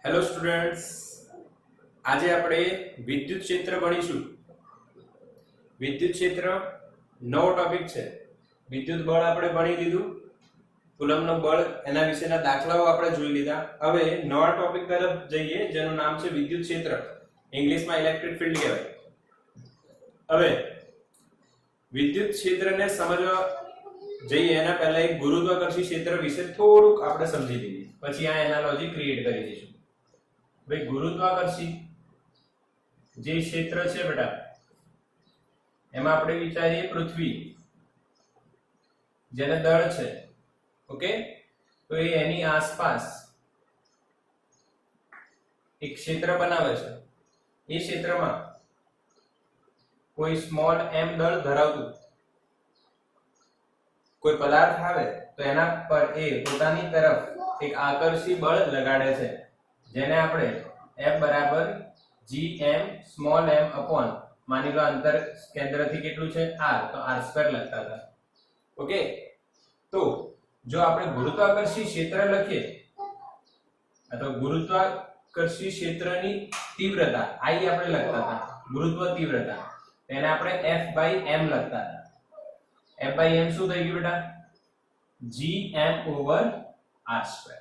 Hello students, આજે આપણે વિદ્યુત ક્ષેત્ર ભણીશું. વિદ્યુત ક્ષેત્ર નવો ટોપિક છે. વિદ્યુત બળ આપણે ભણી લીધું, કુલમ્બનું બળ, એના વિશેના દાખલાઓ આપણે જોઈ લીધા. હવે નવા ટોપિક તરફ જઈએ જેનું નામ છે વિદ્યુત ક્ષેત્ર. ઇંગ્લિશમાં ઇલેક્ટ્રિક ફિલ્ડ કહેવાય. હવે વિદ્યુત ક્ષેત્રને સમજવા જઈએ એના પહેલા એક ગુરુત્વાકર્ષી ક્ષેત્ર વિશે થોડુંક આપણે સમજી લઈએ, પછી આ એનાલોજી ક્રિએટ કરી દઈશું. ભાઈ, ગુરુત્વાકર્ષી જે ક્ષેત્ર છે બેટા, એમાં આપણે વિચારીએ પૃથ્વી જેને દળ છે, ઓકે, તો એ એની આસપાસ એક ક્ષેત્ર બનાવે છે. એ ક્ષેત્રમાં કોઈ સ્મોલ m દળ ધરાવતું કોઈ પદાર્થ આવે તો એના પર એ પોતાની તરફ એક આકર્ષી બળ લગાડે છે, જેને આપણે F બરાબર gm સ્મોલ m અપોન, માની લો અંતર કેન્દ્રથી કેટલું છે r, તો r² લખતા હતા. ઓકે, તો જો આપણે ગુરુત્વાકર્ષી ક્ષેત્ર લખીએ અથવા ગુરુત્વાકર્ષી ક્ષેત્રની તીવ્રતા I આપણે લખતા હતા, ગુરુત્વ તીવ્રતા, તેને આપણે F/m લખતા હતા. F/m શું થઈ ગયું બેટા? gm/r².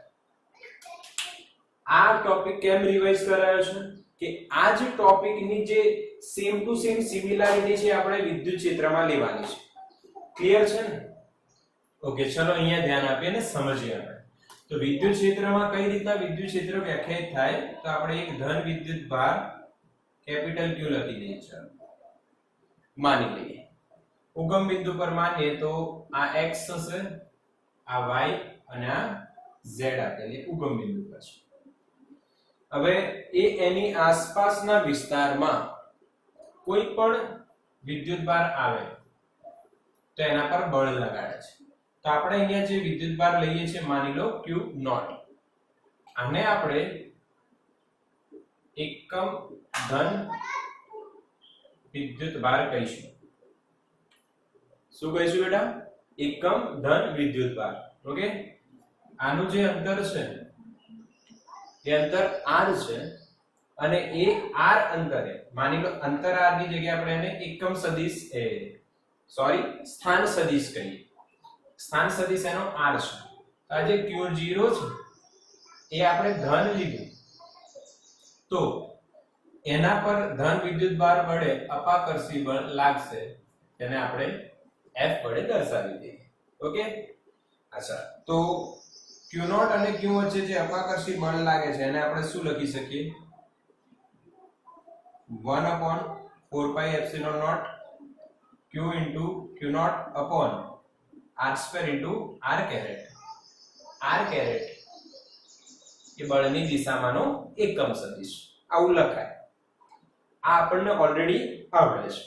આ ટોપિક કેમ રિવાઇઝ કરાયો છે કે આ જ ટોપિકની જે સેમ ટુ સેમ સિમિલારિટી છે આપણે વિદ્યુત ક્ષેત્રમાં લેવાની છે. ક્લિયર છે ને? ઓકે, ચલો અહીંયા ધ્યાન આપીએ અને સમજીએ આપણે. તો વિદ્યુત ક્ષેત્રમાં કઈ રીતના વિદ્યુત ક્ષેત્ર વ્યાખ્યાયિત થાય, તો આપણે એક ધન વિદ્યુત ભાર કેપિટલ Q લખી દઈએ. ચાલો માની લઈએ ઉગમ બિંદુ પર માનીએ તો આ x હશે, આ y અને આ z આપેલી ઉગમ બિંદુ પર છે. હવે એ એની આસપાસના વિસ્તારમાં કોઈ પણ વિદ્યુતભાર આવે તો એના પર બળ લગાડે છે. તો આપણે અહીંયા જે વિદ્યુતભાર લઈએ છીએ માની લો Q0, આને આપણે એકમ ધન વિદ્યુતભાર કહીશું. શું કહીશું બેટા? એકમ ધન વિદ્યુતભાર. ઓકે, આનું જે અંતર છે એ અંતર r છે અને એ r અંતરે, માની લો અંતર r ની જગ્યાએ આપણે એને એકમ સદિશ સ્થાન સદિશ કહીએ. સ્થાન સદિશ એનો r છે. આ જે Q0 છે એ આપણે ધન લીધું, તો એના પર ધન વિદ્યુતભાર વડે અપાકર્ષી બળ લાગશે, તેને આપણે F વડે દર્શાવી દઈએ. ઓકે, અચ્છા, તો Q0 અને Q વચ્ચે જે અપાકર્ષી બળ લાગે છે એને આપણે શું લખી શકીએ? 1/4πε0 Q into Q0 upon r² r caret. r caret એ બળની દિશામાંનો એકમ સદિશ, આવું લખાય. આ આપણને ઓલરેડી આવડે છે.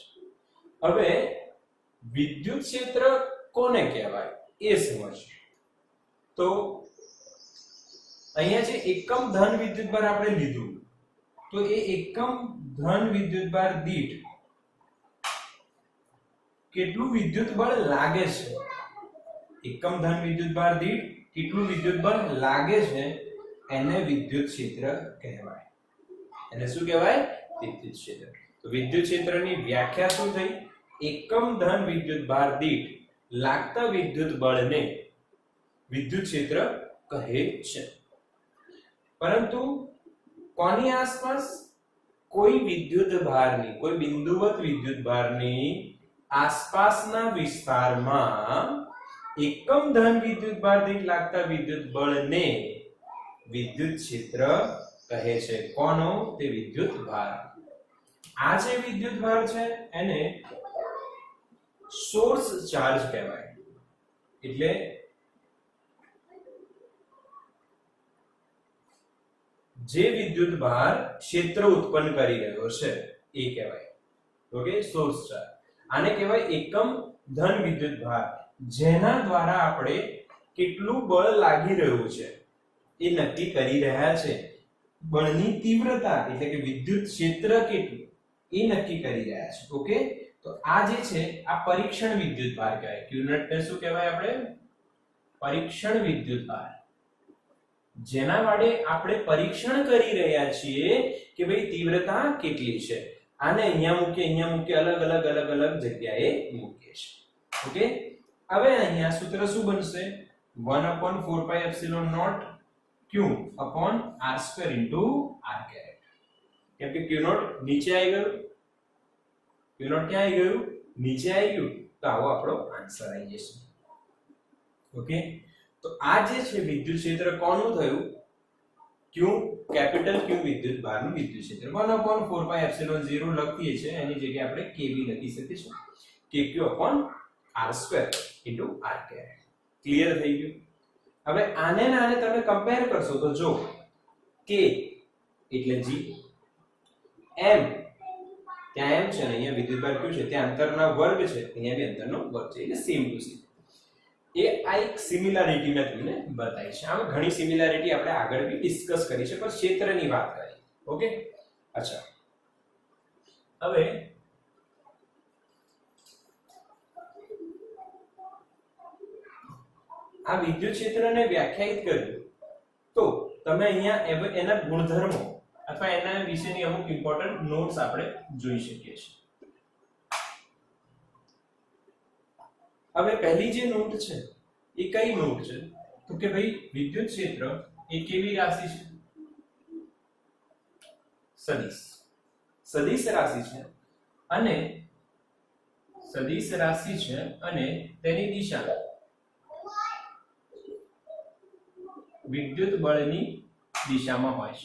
હવે વિદ્યુત ક્ષેત્ર કોને કહેવાય એ સમજીએ. તો અહીંયા જે એકમ ધન વિદ્યુતભાર આપણે લીધું, તો એ એકમ ધન વિદ્યુતભાર દીઠ કેટલું વિદ્યુત બળ લાગે છે, એકમ ધન વિદ્યુતભાર દીઠ કેટલું વિદ્યુત બળ લાગે છે, એને વિદ્યુત ક્ષેત્ર કહેવાય. એને શું કહેવાય? વિદ્યુત ક્ષેત્ર. તો વિદ્યુત ક્ષેત્રની વ્યાખ્યા શું થઈ? એકમ ધન વિદ્યુતભાર દીઠ લાગતા વિદ્યુત બળને વિદ્યુત ક્ષેત્ર કહે છે. પરંતુ કોની આસપાસ? કોઈ વિદ્યુતભારની, કોઈ બિંદુવત વિદ્યુતભારની આસપાસના વિસ્તારમાં એકમ ધન વિદ્યુતભાર દીઠ લાગતા વિદ્યુત બળને વિદ્યુત ક્ષેત્ર કહે છે. કોનો? તે વિદ્યુતભાર. આ જે વિદ્યુતભાર છે એને સોર્સ ચાર્જ કહેવાય. એટલે જે વિદ્યુતભાર ક્ષેત્ર ઉત્પન્ન કરી રહ્યો છે એ કહેવાય. Okay, source charge. આને કહેવાય એકમ ધન વિદ્યુતભાર, જેના દ્વારા આપણે કેટલું બળ લાગી રહ્યું છે એ નક્કી કરી રહ્યા છે. બળની તીવ્રતા એટલે કે વિદ્યુત ક્ષેત્ર કેટલું એ નક્કી કરી રહ્યા છે. ઓકે, તો આ જે છે આ પરીક્ષણ વિદ્યુતભાર કહેવાય. Q0 ને શું કહેવાય આપણે? પરીક્ષણ વિદ્યુતભાર. જેના વડે આપણે પરીક્ષણ કરી રહ્યા છીએ કે ભાઈ તીવ્રતા કેટલી છે. આને અહીંયા મૂકે અલગ અલગ જગ્યાએ મૂકીએ છે. ઓકે, હવે અહીંયા સૂત્ર શું બનશે? 1/4 pi epsilon naught q upon r² into r caret. કેમ કે q naught નીચે આવી ગયું, q naught ક્યાં આવી ગયું? નીચે આવી ગયું. તો આવો આપણો આન્સર આવી જશે. ઓકે, તો આ જે છે વિદ્યુત ક્ષેત્ર કોનું થયું? q, કેપિટલ Q વિદ્યુત ભારનું વિદ્યુત ક્ષેત્ર 1/4 pi epsilon 0 લખીએ છીએ, એની જગ્યાએ આપણે kb લખી શકીશું, kq upon r² into r caret. Clear થઈ ગયું? હવે આને ને આને તમે કમ્પેર કરશો તો જો k એટલે g, m ત્યાં m છે ને અહીંયા વિદ્યુતભાર q છે, ત્યાં અંતરના વર્ગ છે, અહીંયા બી અંતરનો વર્ગ છે, એટલે સેમ ટુ સેમ. એ આ એક સિમિલારિટી મેં તમને બતાવી છે. આમાં ઘણી સિમિલારિટી આપણે આગળ બી ડિસ્કસ કરી છે, પણ ક્ષેત્રની વાત કરી. ઓકે, અચ્છા, હવે આ વિદ્યુત ક્ષેત્રને વ્યાખ્યાયિત કર્યું તો તમે અહીંયા એના ગુણધર્મો અથવા એના વિશેની અમુક ઇમ્પોર્ટન્ટ નોટ્સ આપણે જોઈ શકીએ છીએ. હવે પહેલી જે નોટ છે એ કઈ નોટ છે? તો કે ભાઈ વિદ્યુત ક્ષેત્ર એ કેવી રાશિ છે? સદિશ. સદિશ રાશિ છે અને તેની દિશા વિદ્યુત બળની દિશામાં હોય છે.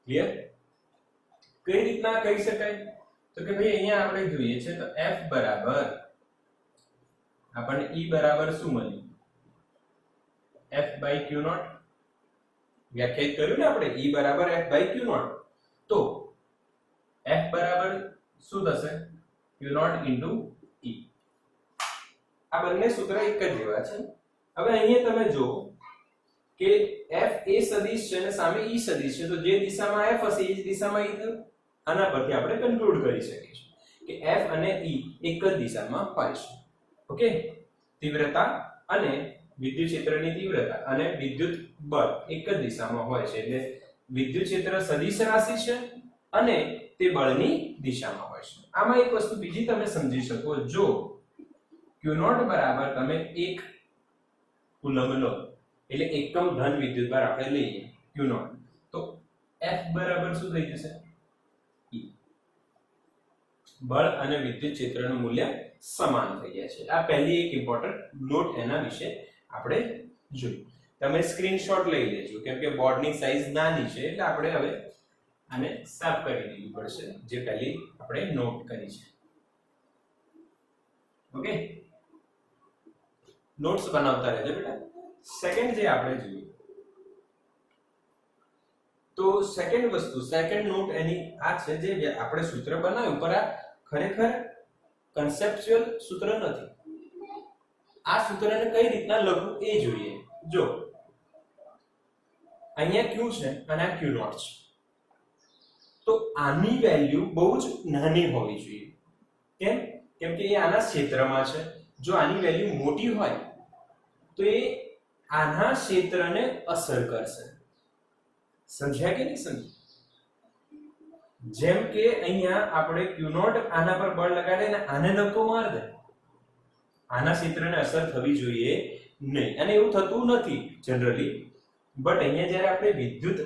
ક્લિયર? કઈ રીતના કહી શકાય? તો કે ભાઈ અહીંયા આપણે જોઈએ છે તો F બરાબર આપણને E બરાબર શું મળ્યું? F/Q0 વ્યાખ્યાયિત કર્યું ને આપણે, E બરાબર F/Q0. તો F બરાબર શું થશે? Q0 into E. આ બંને સૂત્ર એક જ જેવા છે. હવે અહીંયા તમે જો કે F એ સદિશ છે અને સામે E સદિશ છે, તો જે દિશામાં F હશે એ જ દિશામાં E થયું. આના પરથી આપણે કન્ક્લુડ કરી શકીએ છીએ કે F અને E એક જ દિશામાં હોય છે. ઓકે, તીવ્રતા અને વિદ્યુત ક્ષેત્રની તીવ્રતા અને વિદ્યુત બળ એક જ દિશામાં હોય છે, એટલે વિદ્યુત ક્ષેત્ર સદિશ રાશિ છે અને તે બળની દિશામાં હોય છે. આમાં એક વસ્તુ બીજી તમે સમજી શકો, જો Q0 બરાબર તમે 1 કુલમ લો, એટલે એકમ ધન વિદ્યુતભાર આપણે લઈએ Q0, તો F બરાબર શું થઈ જશે? E. બળ અને વિદ્યુત ક્ષેત્રનું મૂલ્ય સમાન થઈ જાય છે. આ પહેલી એક ઇમ્પોર્ટન્ટ નોટ એના વિશે આપણે જોઈ. તમે સ્ક્રીનશોટ લઈ લેજો, કેમ કે બોર્ડની સાઈઝ નાની છે, એટલે આપણે હવે આને સાફ કરી દેવી પડશે, જે પહેલી આપણે નોટ કરી છે. ઓકે, નોટ્સ બનાવતા રહેજો બેટા. સેકન્ડ જે આપણે જોઈએ તો સેકન્ડ વસ્તુ, સેકન્ડ નોટ એની આ છે, જે આપણે સૂત્ર બનાવ્યું પર આ ખરેખર કન્સેપ્ચ્યુઅલ સૂત્ર નથી. આ સૂત્રને કઈ રીતના લખવું એ જોઈએ. જો અહીંયા Q છે અને આ Q0 છે, તો આની વેલ્યુ બહુ જ નાની હોવી જોઈએ. કેમ? કેમ કે એ આના ક્ષેત્રમાં છે. જો આની વેલ્યુ મોટી હોય તો એ આના ક્ષેત્રને અસર કરશે. સમજ્યા કે નહીં સમજ્યા? જેમ કે અહીંયા આપણે Q0 આના પર બળ લગાડે ને આને ધક્કો માર દે, આના ક્ષેત્રને અસર થવી જોઈએ નહીં, અને એવું થતું નથી જનરલી. બટ અહીંયા જ્યારે આપણે વિદ્યુત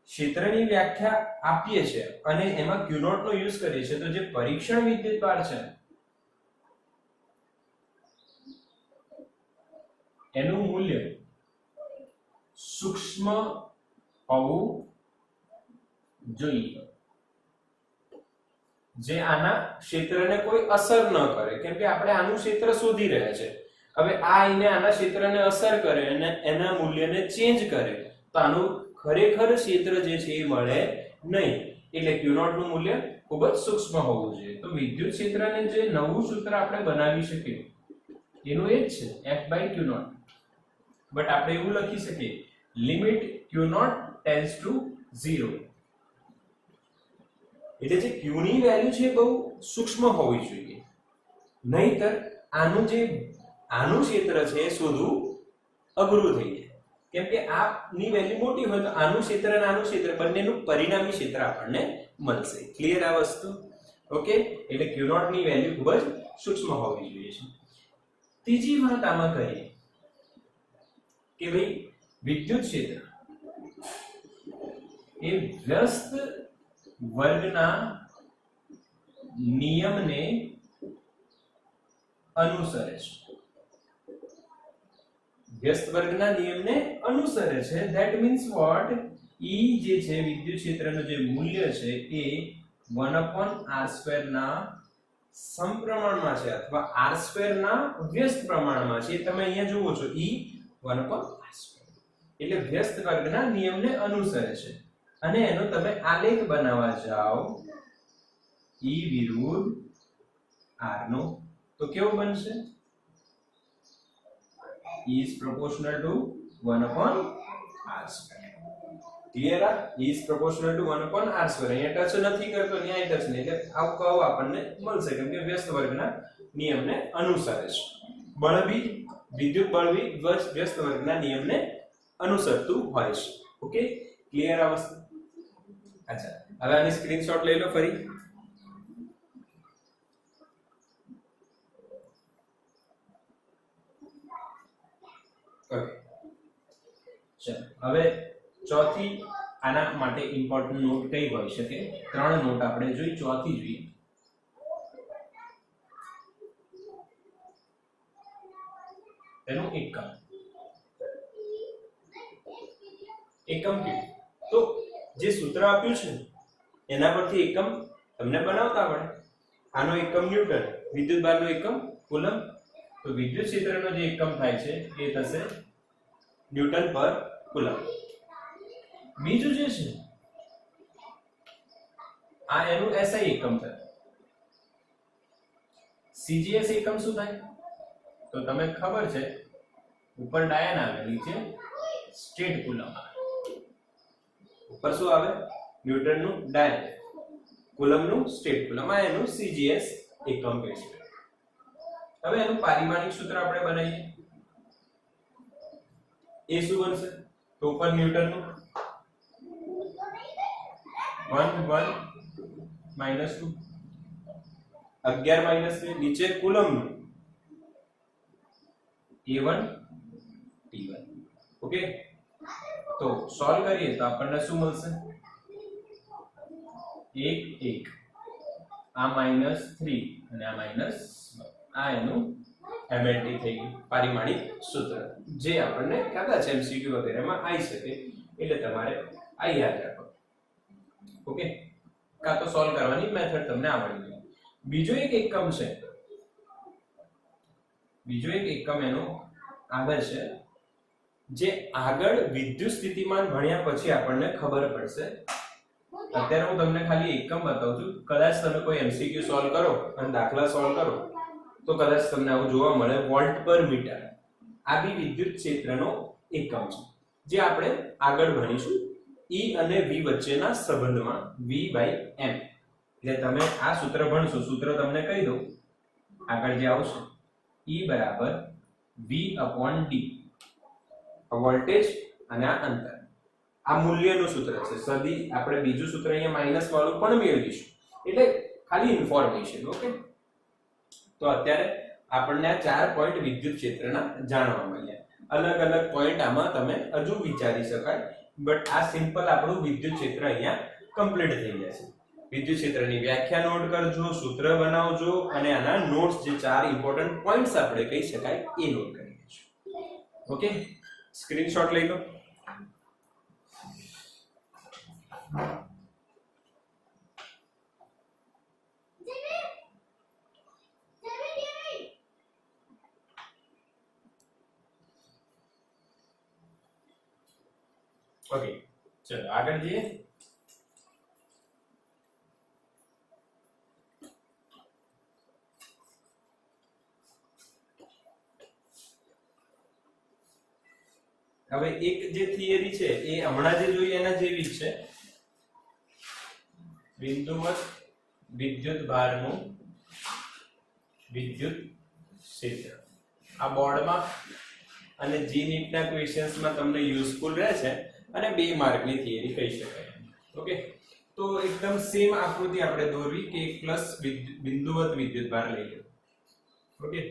ક્ષેત્રની વ્યાખ્યા આપીએ છીએ અને એમાં Q0 નો યુઝ કરીએ છીએ, તો જે પરીક્ષણ વિદ્યુતભાર છે એનું મૂલ્ય સૂક્ષ્મ હોવું જોઈએ, જે આના ક્ષેત્રને કોઈ અસર ન કરે. કેમ કે આપણે આનું ક્ષેત્ર શોધી રહ્યા છે. હવે આ આઈને આના ક્ષેત્રને અસર કરે અને એના મૂલ્યને ચેન્જ કરે, તો આનું ખરેખર ક્ષેત્ર જે છે એ મળે નહીં. એટલે Q0 નું મૂલ્ય ખૂબ જ સૂક્ષ્મ હોવું જોઈએ. તો વિદ્યુત ક્ષેત્રને જે નવું સૂત્ર આપણે બનાવી શકીએ એનું એ જ છે F/Q0. બટ આપણે એવું લખી શકીએ લિમિટ Q0 ટેન્ડ્સ ટુ 0. એટલે જે Q ની વેલ્યુ છે બહુ સૂક્ષ્મ હોવી જોઈએ, નહીતર આનું જે આનું ક્ષેત્ર છે એ શોધવું અઘરું થઈ જાય, કેમ કે આ ની વેલ્યુ મોટી હોય તો આનું ક્ષેત્ર અને આનું ક્ષેત્ર બંનેનું પરિણામી ક્ષેત્ર આપણને મળશે. ક્લિયર આ વસ્તુ? ઓકે, એટલે Q નોટ ની વેલ્યુ ખૂબ જ સૂક્ષ્મ હોવી જોઈએ છે. ત્રીજી વાત આમાં કરીએ કે ભાઈ વિદ્યુત ક્ષેત્ર એ વ્યસ્ત વર્ગના નિયમને અનુસરે છે. વ્યસ્ત વર્ગના નિયમને અનુસરે છે. That means what? E જે છે વિદ્યુત ક્ષેત્રનું જે મૂલ્ય છે એ 1/r² ના સમપ્રમાણમાં છે અથવા r² ના વ્યસ્ત પ્રમાણમાં છે. તમે અહીંયા જુઓ છો E 1/r². એટલે વ્યસ્ત વર્ગના નિયમને અનુસરે છે. અને એનો તમે આલેખ બનાવવા જાઓ E વિરુદ્ધ r નો, તો કેવું બનશે? E is proportional to 1/r². Clear? E is proportional to 1/r². અહીંયા ટચ નથી કરતો, ન્યાય ટચ નહીં, એટલે આવું કર્વ આપણને મળશે કેમ કે વ્યસ્ત વર્ગના નિયમને અનુસરે છે. બળ બી વિદ્યુત બળ બી વ્યસ્ત વર્ગના નિયમને અનુસરતું હોય છે. ઓકે, ક્લિયર આ વસ્તુ? અચ્છા, હવે આની સ્ક્રીનશોટ લઈ લો ફરી. ઓકે, ચલો હવે ચોથી આના માટે ઇમ્પોર્ટન્ટ નોટ કઈ હોઈ શકે? ત્રણ નોટ આપણે જોઈ, ચોથી જોઈએ. એનું એકમ. એકમ કેટલું? તો જે સૂત્ર આપ્યું છે એના પરથી એકમ તમને બનાવતા આવડે. આનો એકમ ન્યૂટન, વિદ્યુત ભારનો એકમ કુલમ. તો વિદ્યુત ક્ષેત્રનો જે એકમ થાય છે એ થશે ન્યૂટન પર કુલમ. બીજું જે છે આ એનું SI એકમ થાય. CGS એકમ શું થાય? તો તમે ખબર છે ઉપર ડાયન આવે, નીચે સ્ટેટ કુલમ આવે. ઉપર શું આવે? ન્યૂટન નું ડાયન, કુલમ નું સ્ટેટ કુલમ. આ એનું CGS એકમ કહે છે. હવે એનું પારિમાણિક સૂત્ર આપણે બનાવીએ. એ શું બનશે? તો ઉપર ન્યૂટન નું 1 1 -2 11 -2, નીચે કુલમ નું A1 T1. ઓકે, તો સોલ્વ કરીએ તો આપણને શું મળશે? 1 1, આ -3 અને આ -1. આ એનું MLT થઈ ગયું, પારિમાણિક સૂત્ર, જે આપણને કદાચ MCQ વગેરેમાં આવી શકે, એટલે તમારે આ યાદ રાખો. ઓકે, કા તો સોલ્વ કરવાની મેથડ તમને આવડી ગઈ. બીજો એક એકમ છે, બીજો એક એકમ એનો આગળ છે, જે આગળ વિદ્યુત સ્થિતિમાન ભણ્યા પછી આપણને ખબર પડશે. અત્યારે હું તમને ખાલી એકમ બતાવું છું. કદાચ તમે કોઈ MCQ સોલ્વ કરો અને દાખલા સોલ્વ કરો તો કદાચ તમને આવું જોવા મળે, વોલ્ટ પર મીટર. આ બી વિદ્યુત ક્ષેત્રનો એકમ છે, જે આપણે આગળ ભણીશું E અને V વચ્ચેના સંબંધમાં V/m. એટલે તમે આ સૂત્ર ભણશો, સૂત્ર તમને કહી દઉં આગળ જે આવશે, E બરાબર V/d. આ વોલ્ટેજ અને આ અંતર, આ મૂલ્યનું સૂત્ર છે. સદી આપણે બીજું સૂત્ર અહીંયા માઈનસ વાળું પણ મેળવીશું, એટલે ખાલી ઇન્ફોર્મેશન. ઓકે, તો અત્યારે આપણને આ 4 પોઈન્ટ વિદ્યુત ક્ષેત્રના જાણવા મળ્યા. અલગ અલગ પોઈન્ટ આમાં તમે હજુ વિચારી શકાય, બટ આ સિમ્પલ આપણું વિદ્યુત ક્ષેત્ર અહીંયા કમ્પ્લીટ થઈ જશે. વિદ્યુત ક્ષેત્રની વ્યાખ્યા નોટ કરજો, સૂત્ર બનાવજો અને આના નોટ્સ જે 4 ઇમ્પોર્ટન્ટ પોઈન્ટ્સ આપણે કહી શકાય એ નોટ કરી લેજો. ઓકે, સ્ક્રીનશોટ લઈ લો. ઓકે, ચલો આગળ જઈએ. હવે એક જે થિયરી છે એ હમણાં જે જોઈએ એના જેવી જ છે. બિંદુવત વિદ્યુત ભારનું વિદ્યુત ક્ષેત્ર. આ બોર્ડમાં અને જી નીટના ક્વેશ્ચન્સમાં તમને યુઝફુલ રહેશે અને 2 માર્કની થિયરી કહી શકાય. ઓકે, તો એકદમ સેમ આકૃતિ આપણે દોરવી કે એક પ્લસ બિંદુવત વિદ્યુતભાર લઈ લો. ઓકે,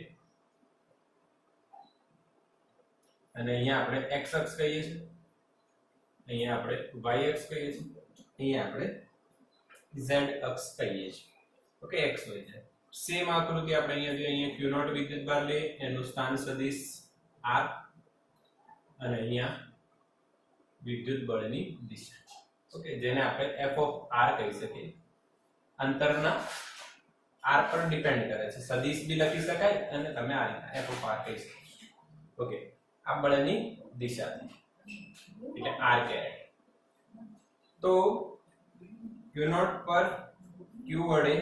અને અહીંયા આપણે x અક્ષ કહીએ છીએ, અહીંયા આપણે y અક્ષ કહીએ છીએ, અહીંયા આપણે z અક્ષ કહીએ છીએ. Okay, x y z same આકૃતિ આપણે અહીંયા q0 વિદ્યુતભાર લે એનું સ્થાન સદિશ r અને અહીંયા વિદ્યુત બળની દિશા. ઓકે, જેને આપણે f of r કહી શકીએ. અંતરના r પર ડિપેન્ડ કરે છે. સદિશ બી લખી શકાય અને તમે આ રીતે f of r કહી શકો. ઓકે, આ બળની દિશા એટલે r કેરેટ. તો q0 પર q વડે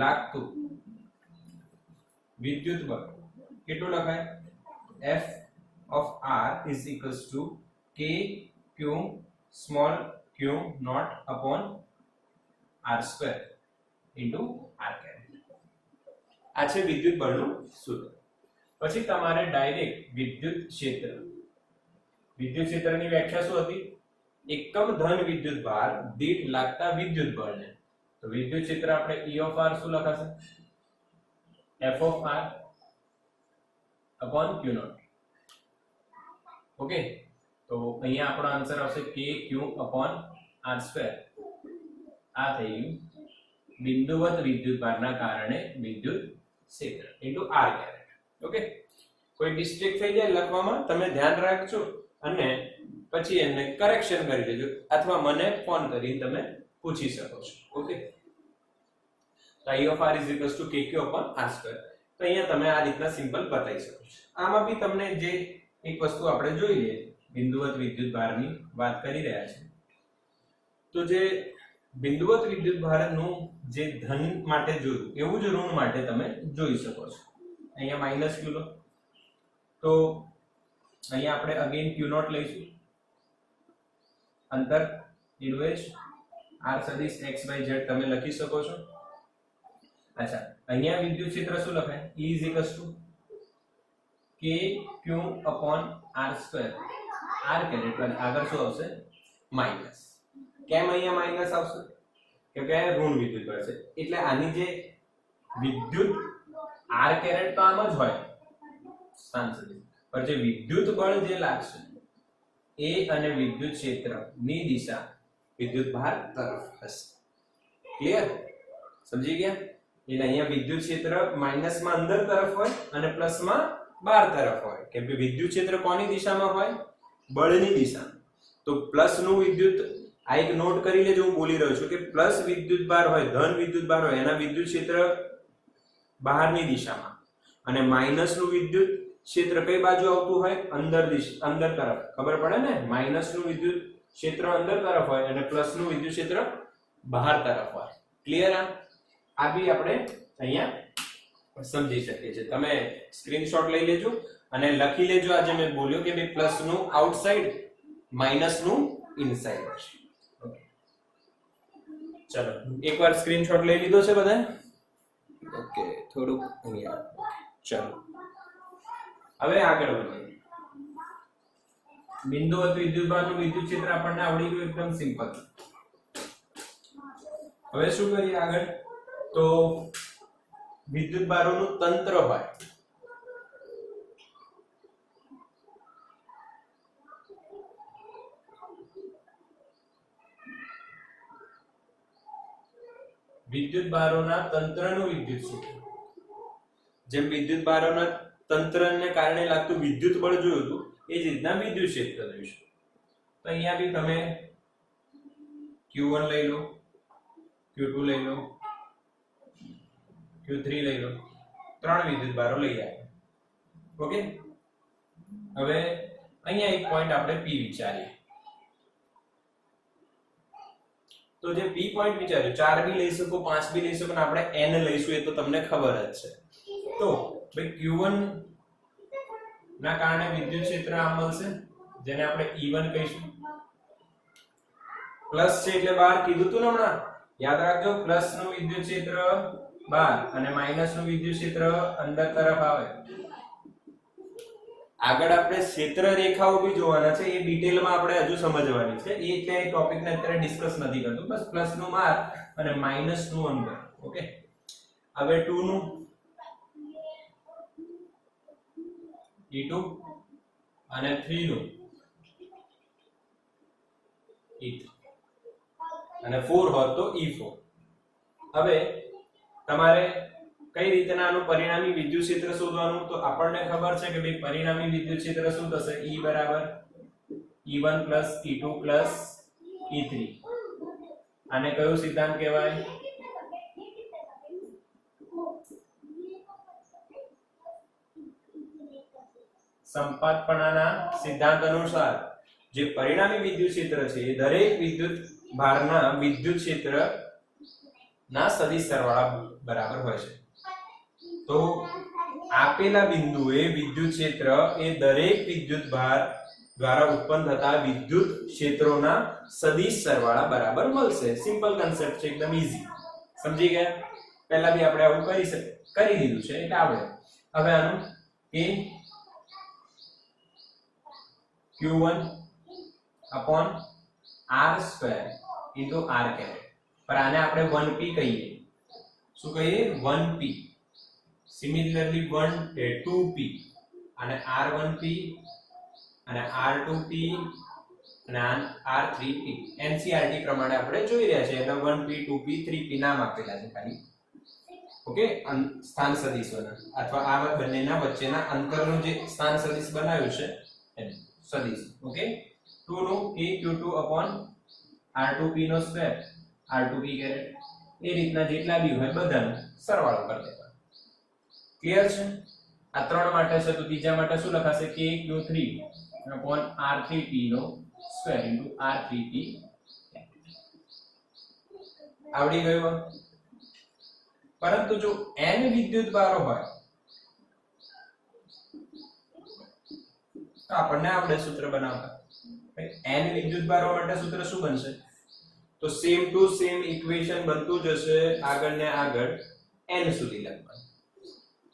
લાગતું વિદ્યુત બળ કેટલું લખાય? f of r is equals to k q small q naught upon r square into r caret. આ છે વિદ્યુત બળનું સૂત્ર. પછી તમારે ડાયરેક્ટ વિદ્યુત ક્ષેત્રની વ્યાખ્યા શું હતી? એકમ ધન વિદ્યુત ભાર દીઠ લાગતા વિદ્યુત બળને. તો વિદ્યુત ક્ષેત્ર આપણે E of r શું લખાશે? F of r upon q naught. Okay, તો અહીંયા આપણો આન્સર આવશે k q upon r square. આ થઈ ગયું બિંદુવત વિદ્યુતભારના કારણે વિદ્યુત ક્ષેત્ર into r caret. ઓકે, કોઈ મિસ્ટેક થઈ જાય લખવામાં તમે ધ્યાન રાખજો અને પછી એને કરેક્શન કરી લેજો અથવા મને ફોન કરીને તમે પૂછી શકો છો. ઓકે, તો I of r is equals to kq upon r square. તો અહીંયા તમે આ રીતના સિમ્પલ બતાવી શકો છો. આમાં બી તમને જે એક વસ્તુ આપણે જોઈ લઈએ, બિંદુવત વિદ્યુતભારની વાત કરી રહ્યા છે. તો જે બિંદુવત વિદ્યુતભારનું જે ધન માટે જોયું એવું જ ઋણ માટે તમે જોઈ શકો છો. અહીંયા માઈનસ q લો તો અહીંયા આપણે અગેન q0 લઈશું. અંતર ઇન્વેજ r સદિશ x y z તમે લખી શકો છો. અચ્છા, અહીંયા વિદ્યુત ક્ષેત્ર શું લખાય? E is equals to k q upon r square r caret. અને આગળ શું આવશે? માઈનસ. કેમ અહીંયા માઈનસ આવશે? કેમ કે ઋણ વિદ્યુત બળ છે એટલે આની જે વિદ્યુત r caret તો આમ જ હોય સ્થાન સદિશ, પણ જે વિદ્યુત બળ જે લાગશે એ અને વિદ્યુત ક્ષેત્રની દિશા વિદ્યુત ભાર તરફ હશે. ક્લિયર? સમજી ગયા? એટલે અહીંયા વિદ્યુત ક્ષેત્ર માઈનસ માં અંદર તરફ હોય અને પ્લસ માં બહાર તરફ હોય. કેમ કે વિદ્યુત ક્ષેત્ર કોની દિશામાં હોય? બળની દિશામાં. તો પ્લસ નું વિદ્યુત આ એક નોટ કરી લેજો, હું બોલી રહ્યો છું કે પ્લસ વિદ્યુત ભાર હોય, ધન વિદ્યુત ભાર હોય એના વિદ્યુત ક્ષેત્ર બહારની દિશામાં અને માઈનસ નું વિદ્યુત ક્ષેત્ર કઈ બાજુ આવતું હોય? અંદર તરફ. ખબર પડે ને? માઈનસ નું વિદ્યુત ક્ષેત્ર અંદર તરફ હોય અને પ્લસ નું વિદ્યુત ક્ષેત્ર બહાર તરફ હોય. ક્લિયર? આ બી આપણે અહીંયા સમજી શકીએ છીએ. તમે સ્ક્રીનશોટ લઈ લેજો અને લખી લેજો આજે મેં બોલ્યો કે ભાઈ પ્લસ નું આઉટસાઇડ માઈનસ નું ઇનસાઇડ હશે. ઓકે, ચલો એકવાર સ્ક્રીનશોટ લઈ લીધો છે બધાએ? ઓકે, થોડુંક અહીંયા. ચલો હવે આગળ વધીએ. બિંદુવત વિદ્યુતભારનું વિદ્યુત ક્ષેત્ર આપણને આવડી ગયું, એકદમ સિમ્પલ. હવે શું કરીએ આગળ? તો વિદ્યુતભારોનું તંત્ર હોય. વિદ્યુતભારોના તંત્રનું વિદ્યુત ક્ષેત્ર. જેમ વિદ્યુતભારોના તંત્રને કારણે લાગતું વિદ્યુત બળ જોયું હતું એ જ રીતના વિદ્યુત ક્ષેત્ર જોઈશું. તો અહીંયા બી તમે q1 લઈ લો, q2 લઈ લો, q3 લઈ લો, 3 વિદ્યુતભારો લઈ આવ્યા. ઓકે, હવે અહીંયા એક પોઈન્ટ આપણે p વિચારીએ. તો જે p પોઈન્ટ વિચાર્યો 4 બી લઈ શકો, 5 બી લઈ શકો અને આપણે n લઈશું એ તો તમને ખબર જ છે. તો ભાઈ q1 ના કારણે વિદ્યુત ક્ષેત્ર આ મળશે જેને આપણે E1 કહીશું. પ્લસ છે એટલે બહાર કીધું તું ને હમણાં, યાદ રાખજો પ્લસ નું વિદ્યુત ક્ષેત્ર બહાર અને માઈનસ નું વિદ્યુત ક્ષેત્ર અંદર તરફ આવે. આગળ આપણે ક્ષેત્ર રેખાઓ બી જોવાના છે, એ ડિટેલમાં આપણે હજુ સમજવાની છે. એ ક્યાંય ટોપિકને અત્યારે ડિસ્કસ નથી કરતું, બસ પ્લસ નું માર્ક અને માઈનસ નું અંતર. ઓકે, હવે 2 નું E2 અને 3 નું E3 અને 4 હોત તો E4. હવે તમારે કઈ રીતના આનું પરિણામી વિદ્યુત ક્ષેત્ર શોધવાનું, તો આપણને ખબર છે કે ભાઈ પરિણામી વિદ્યુત ક્ષેત્ર શું થશે, E બરાબર E1 E2 E3. આને કયો સિદ્ધાંત કહેવાય, સંપાતપણાના સિદ્ધાંત અનુસાર જે પરિણામી વિદ્યુત ક્ષેત્ર છે એ દરેક વિદ્યુત ભારના વિદ્યુત ક્ષેત્ર ના સદિશ સરવાળા બરાબર હોય છે. તો આપેલા બિંદુએ વિદ્યુત ક્ષેત્ર એ દરેક વિદ્યુત ભાર દ્વારા ઉત્પન્ન થતા વિદ્યુત ક્ષેત્રોના સદિશ સરવાળા બરાબર મળશે. સિમ્પલ કન્સેપ્ટ છે, એકદમ ઈઝી. સમજી ગયા? પહેલા બી આપણે આવું કરી દીધું છે એટલે આવડે. હવે આનું કે Q1 upon R square into R caret. पर आने આપણે 1p કહીએ. શું કહીએ? 1p. Similarly 2p અને R1p અને R2p અને R3p. NCERT પ્રમાણે આપણે જોઈ રહ્યા છે એટલે 1p 2p 3p નામ આપેલા છે ખાલી. ઓકે, સ્થાન સદિશોના અથવા આ બંનેના વચ્ચેના અંતરનું જે સ્થાન સદિશ બનાવ્યું છે એને સદિશ. ઓકે, 2 નું a q2 upon r2p નો સ્ક્વેર r2p કેરેટ. એ રીતના જેટલા બી હોય બધાનો સરવાળો કરી દેવાનો. ક્લિયર છે? આ ત્રણ માટે છે, તો ત્રીજા માટે શું લખાશે, k q3 upon r3p નો સ્ક્વેર into r3p. આવડી ગયું? પરંતુ જો n વિદ્યુત ભારો હોય તો આપણને આપણે સૂત્ર બનાવતા. n વિદ્યુત ભારો માટે સૂત્ર શું બનશે, તો સેમ ટુ સેમ ઇક્વેશન બનતું જશે આગળ ને આગળ n સુધી લખવાનું.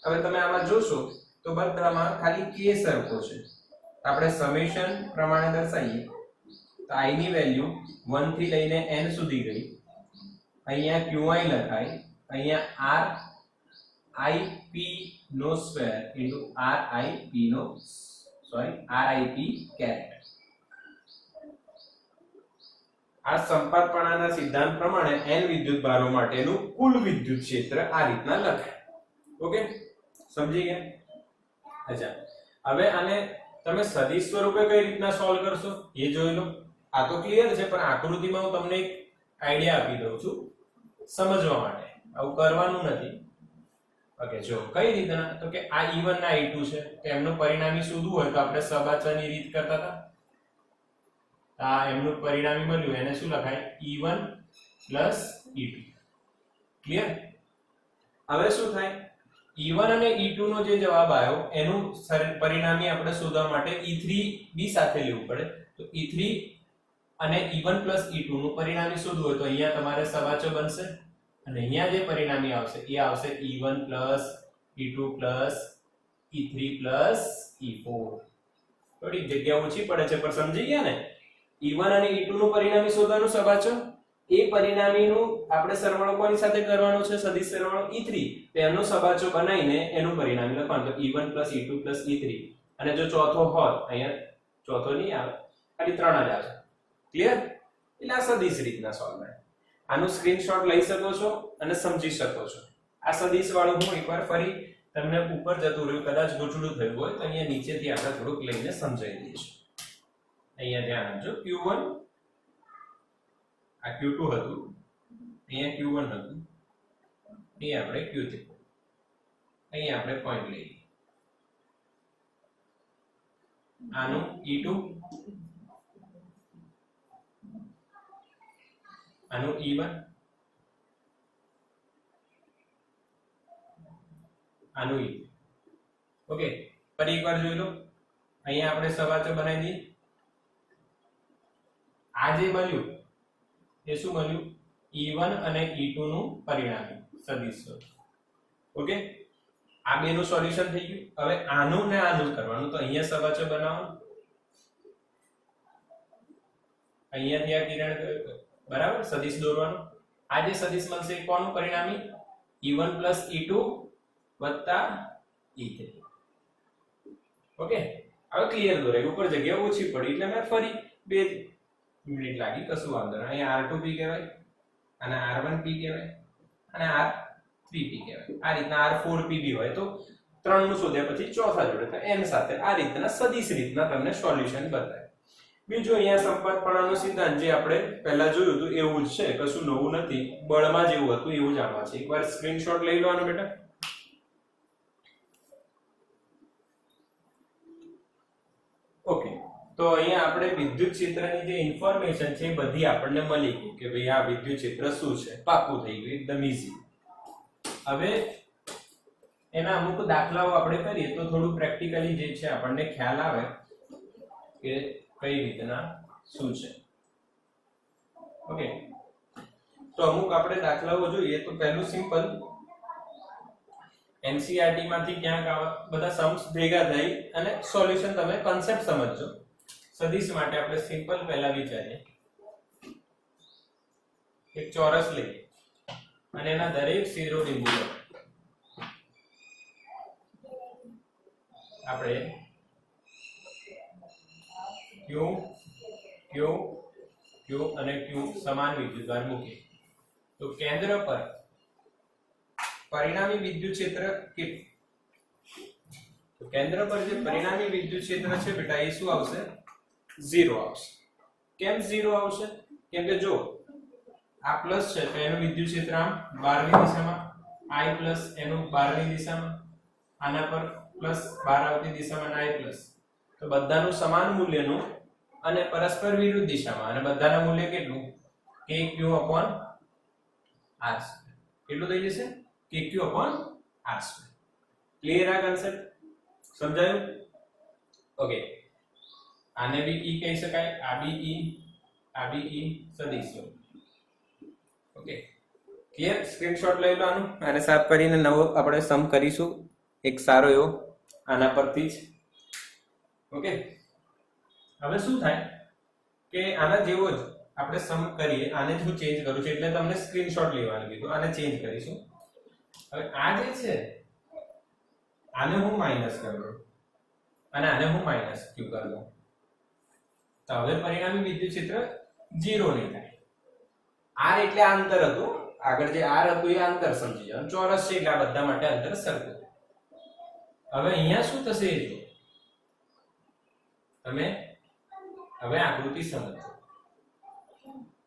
હવે તમે આમાં જોશો તો બધામાં ખાલી k સરખો છે. આપણે સમેશન પ્રમાણે દર્શાવીએ તો i ની વેલ્યુ 1 થી લઈને n સુધી ગઈ. અહીંયા qi લખાય, અહીંયા rip નો સ્ક્વેર into rip કેરેટ. આ સંપાતપણાના સિદ્ધાંત પ્રમાણે n વિદ્યુત ભારો માટેનું કુલ વિદ્યુત ક્ષેત્ર આ રીતના લખાય. ઓકે, સમજી ગયા? અચ્છા, હવે આને તમે સદિશ સ્વરૂપે કઈ રીતના સોલ્વ કરશો એ જોઈ લો. આ તો ક્લિયર છે, પણ આકૃતિમાં હું તમને એક આઈડિયા આપી દઉં છું સમજવા માટે. આવું કરવાનું નથી. ઓકે, જો કઈ રીતના, તો કે આ E1 ના E2 છે, તો એમનું પરિણામી શોધવું હોય તો આપણે સબાચાની રીત કરતા હતા. આ એમનું પરિણામી મળ્યું એને શું લખાય, E1 E2. ક્લિયર? હવે શું થાય, E1 અને E2 નો જે જવાબ આવ્યો એનું પરિણામી આપણે શોધવા માટે E3 બી સાથે લેવું પડે. તો E3 અને E1 E2 નું પરિણામી શોધવું હોય તો અહીંયા તમારે સબાચો બનશે અને અહીંયા જે પરિણામી આવશે એ આવશે E1 E2 E3 E4. થોડી જગ્યા ઓછી પડે છે પણ સમજી ગયા ને? E1 અને E2 નું પરિણામી શોધવાનું સબાચો, એ પરિણામીનું આપણે સરવાળો કોની સાથે કરવાનો છે, સદિશ સરવાળો E3. તો એનો સબાચો બનાવીને એનું પરિણામી લખવાનું, તો E1 E2 E3. અને જો ચોથો હોય, અહીંયા ચોથો નહીં આવે, ખાલી 3 જ આવે. ક્લિયર? એટલે આ સદિશ રીતના સોલ્વ થાય. આનું સ્ક્રીનશોટ લઈ શકો છો અને સમજી શકો છો. આ સદિશ વાળું હું એકવાર ફરી તમને ઉપર જતું રહ્યું, કદાચ ગોચડું થયું હોય તો અહીંયા નીચેથી આપણે થોડુંક લઈને સમજાવી દઈશું. અહીંયા ધ્યાન આપજો, Q1 આ Q2 હતું, અહીંયા Q1 હતું, અહીંયા આપણે Q3, અહીંયા આપણે પોઈન્ટ લઈએ. આનું E2, આનું E1, આનું E2. ઓકે, ફરી એકવાર જોઈ લો. અહીંયા આપણે સવાચો બનાવી દઈએ. આ જે મળ્યું એ શું મળ્યું, E1 અને E2 નું પરિણામી સદિશ. ઓકે, આ બેનું સોલ્યુશન થઈ ગયું. હવે આનું ને આનું કરવાનું, તો અહીંયા સવાચર બનાવવાનું, અહીંયાથી આ કિરણ બરાબર સદિશ દોરવાનું. આ જે સદિશ મળશે એ કોનું પરિણામી? e1 e2 e3. ઓકે, હવે ક્લિયર દોરાય. ઉપર જગ્યા ઓછી પડી એટલે મેં ફરી 2 મિનિટ લાગી, કશું વાંધો નહીં. અહીંયા r2p કહેવાય, અને r1p કહેવાય, અને r3p કહેવાય. આ રીતના r4p બી હોય તો 3 નું શોધ્યા પછી ચોથા જોડે તો n સાથે આ રીતના સદિશ રીતના તમને સોલ્યુશન બતાવે. બીજું અહીંયા સંપાતપણાનો સિદ્ધાંત જે આપણે પહેલા જોયું હતું એવું જ છે, કશું નવું નથી. બળમાં જેવું હતું એવું જ આમાં છે. એકવાર સ્ક્રીનશોટ લઈ લો આનો બેટા. ઓકે, તો અહીંયા આપણે વિદ્યુત ક્ષેત્રની જે ઇન્ફોર્મેશન છે એ બધી આપણને મળી ગઈ કે ભાઈ આ વિદ્યુત ક્ષેત્ર શું છે, પાકું થઈ ગયું, એકદમ ઈઝી. હવે એના અમુક દાખલાઓ આપણે કરીએ તો થોડું પ્રેક્ટિકલી જે છે આપણને ખ્યાલ આવે કે કઈ રીતના શું છે. ઓકે, તો અમુક આપણે દાખલાઓ જોઈએ તો પહેલું સિમ્પલ એનસીઈઆરટી માંથી ક્યાંક બધા સમ્સ ભેગા થઈ અને સોલ્યુશન તમે કોન્સેપ્ટ સમજજો. સદિશ માટે આપણે સિમ્પલ પહેલા વિચારીએ. એક ચોરસ લઈએ અને એના દરેક શિરોબિંદુઓ આપણે Q Q Q અને Q સમાન વિદ્યુતભાર મૂકીએ તો કેન્દ્ર પર પરિણામી વિદ્યુત ક્ષેત્ર કેટલું? તો કેન્દ્ર પર જે પરિણામી વિદ્યુત ક્ષેત્ર છે બેટા એ શું આવશે? 0 આવશે. કેમ 0 આવશે? કેમ કે જો આ પ્લસ છે તો એનું વિદ્યુત ક્ષેત્ર આમ 12 ની દિશામાં, I પ્લસ એનું 12 ની દિશામાં, આના પર પ્લસ 12 આવતી દિશામાં I પ્લસ, તો બધાનું સમાન મૂલ્યનું અને પરસ્પર વિરુદ્ધ દિશામાં, અને બધાના મૂલ્ય કેટલું? kq r². કેટલું થઈ જશે? kq r². ક્લિયર આ કન્સેપ્ટ? સમજાયું? ઓકે, આને બી e કહી શકાય, આ બી e સદિશ. Okay, clear? સ્ક્રીનશોટ લઈ લો આનું, આને સાફ કરીને નવો આપણે સમ કરીશું એક સારો એવો આના પરથી જ. ઓકે, હવે શું થાય કે આના જેવો જ આપણે સમ કરીએ, આને જ હું ચેન્જ કરું છું એટલે તમને સ્ક્રીનશોટ લેવાનું કીધું. આને ચેન્જ કરીશું. હવે આ જે છે આને હું માઈનસ કરી દઉં અને આને હું માઈનસ q કરી દઉં, તો હવે પરિણામી વિદ્યુત ક્ષેત્ર 0 નહીં થાય. r એટલે આ અંતર હતું, આગળ જે r હતું એ અંતર સમજી જાવ. ચોરસ છે એટલે આ બધા માટે અંતર સરખું. હવે અહીંયા શું થશે એ જો તમે હવે આકૃતિ સમજો.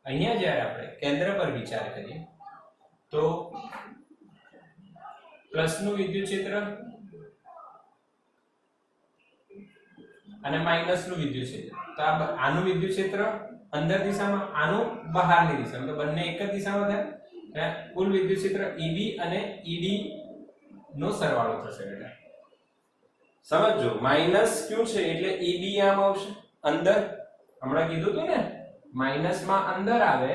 અહીંયા જ્યારે આપણે કેન્દ્ર પર વિચાર કરીએ તો પ્લસ નું વિદ્યુત ક્ષેત્ર અને માઈનસ નું વિદ્યુત ક્ષેત્ર, તો આનું વિદ્યુત ક્ષેત્ર અંદર દિશામાં, આનું બહારની દિશામાં, તો બંને એક જ દિશામાં થાય. કુલ વિદ્યુત ક્ષેત્ર EB અને ED નો સરવાળો થશે બેટા. સમજો, માઈનસ q છે એટલે EB આમ આવશે અંદર. હમણાં કીધું હતું ને, માઈનસ માં અંદર આવે,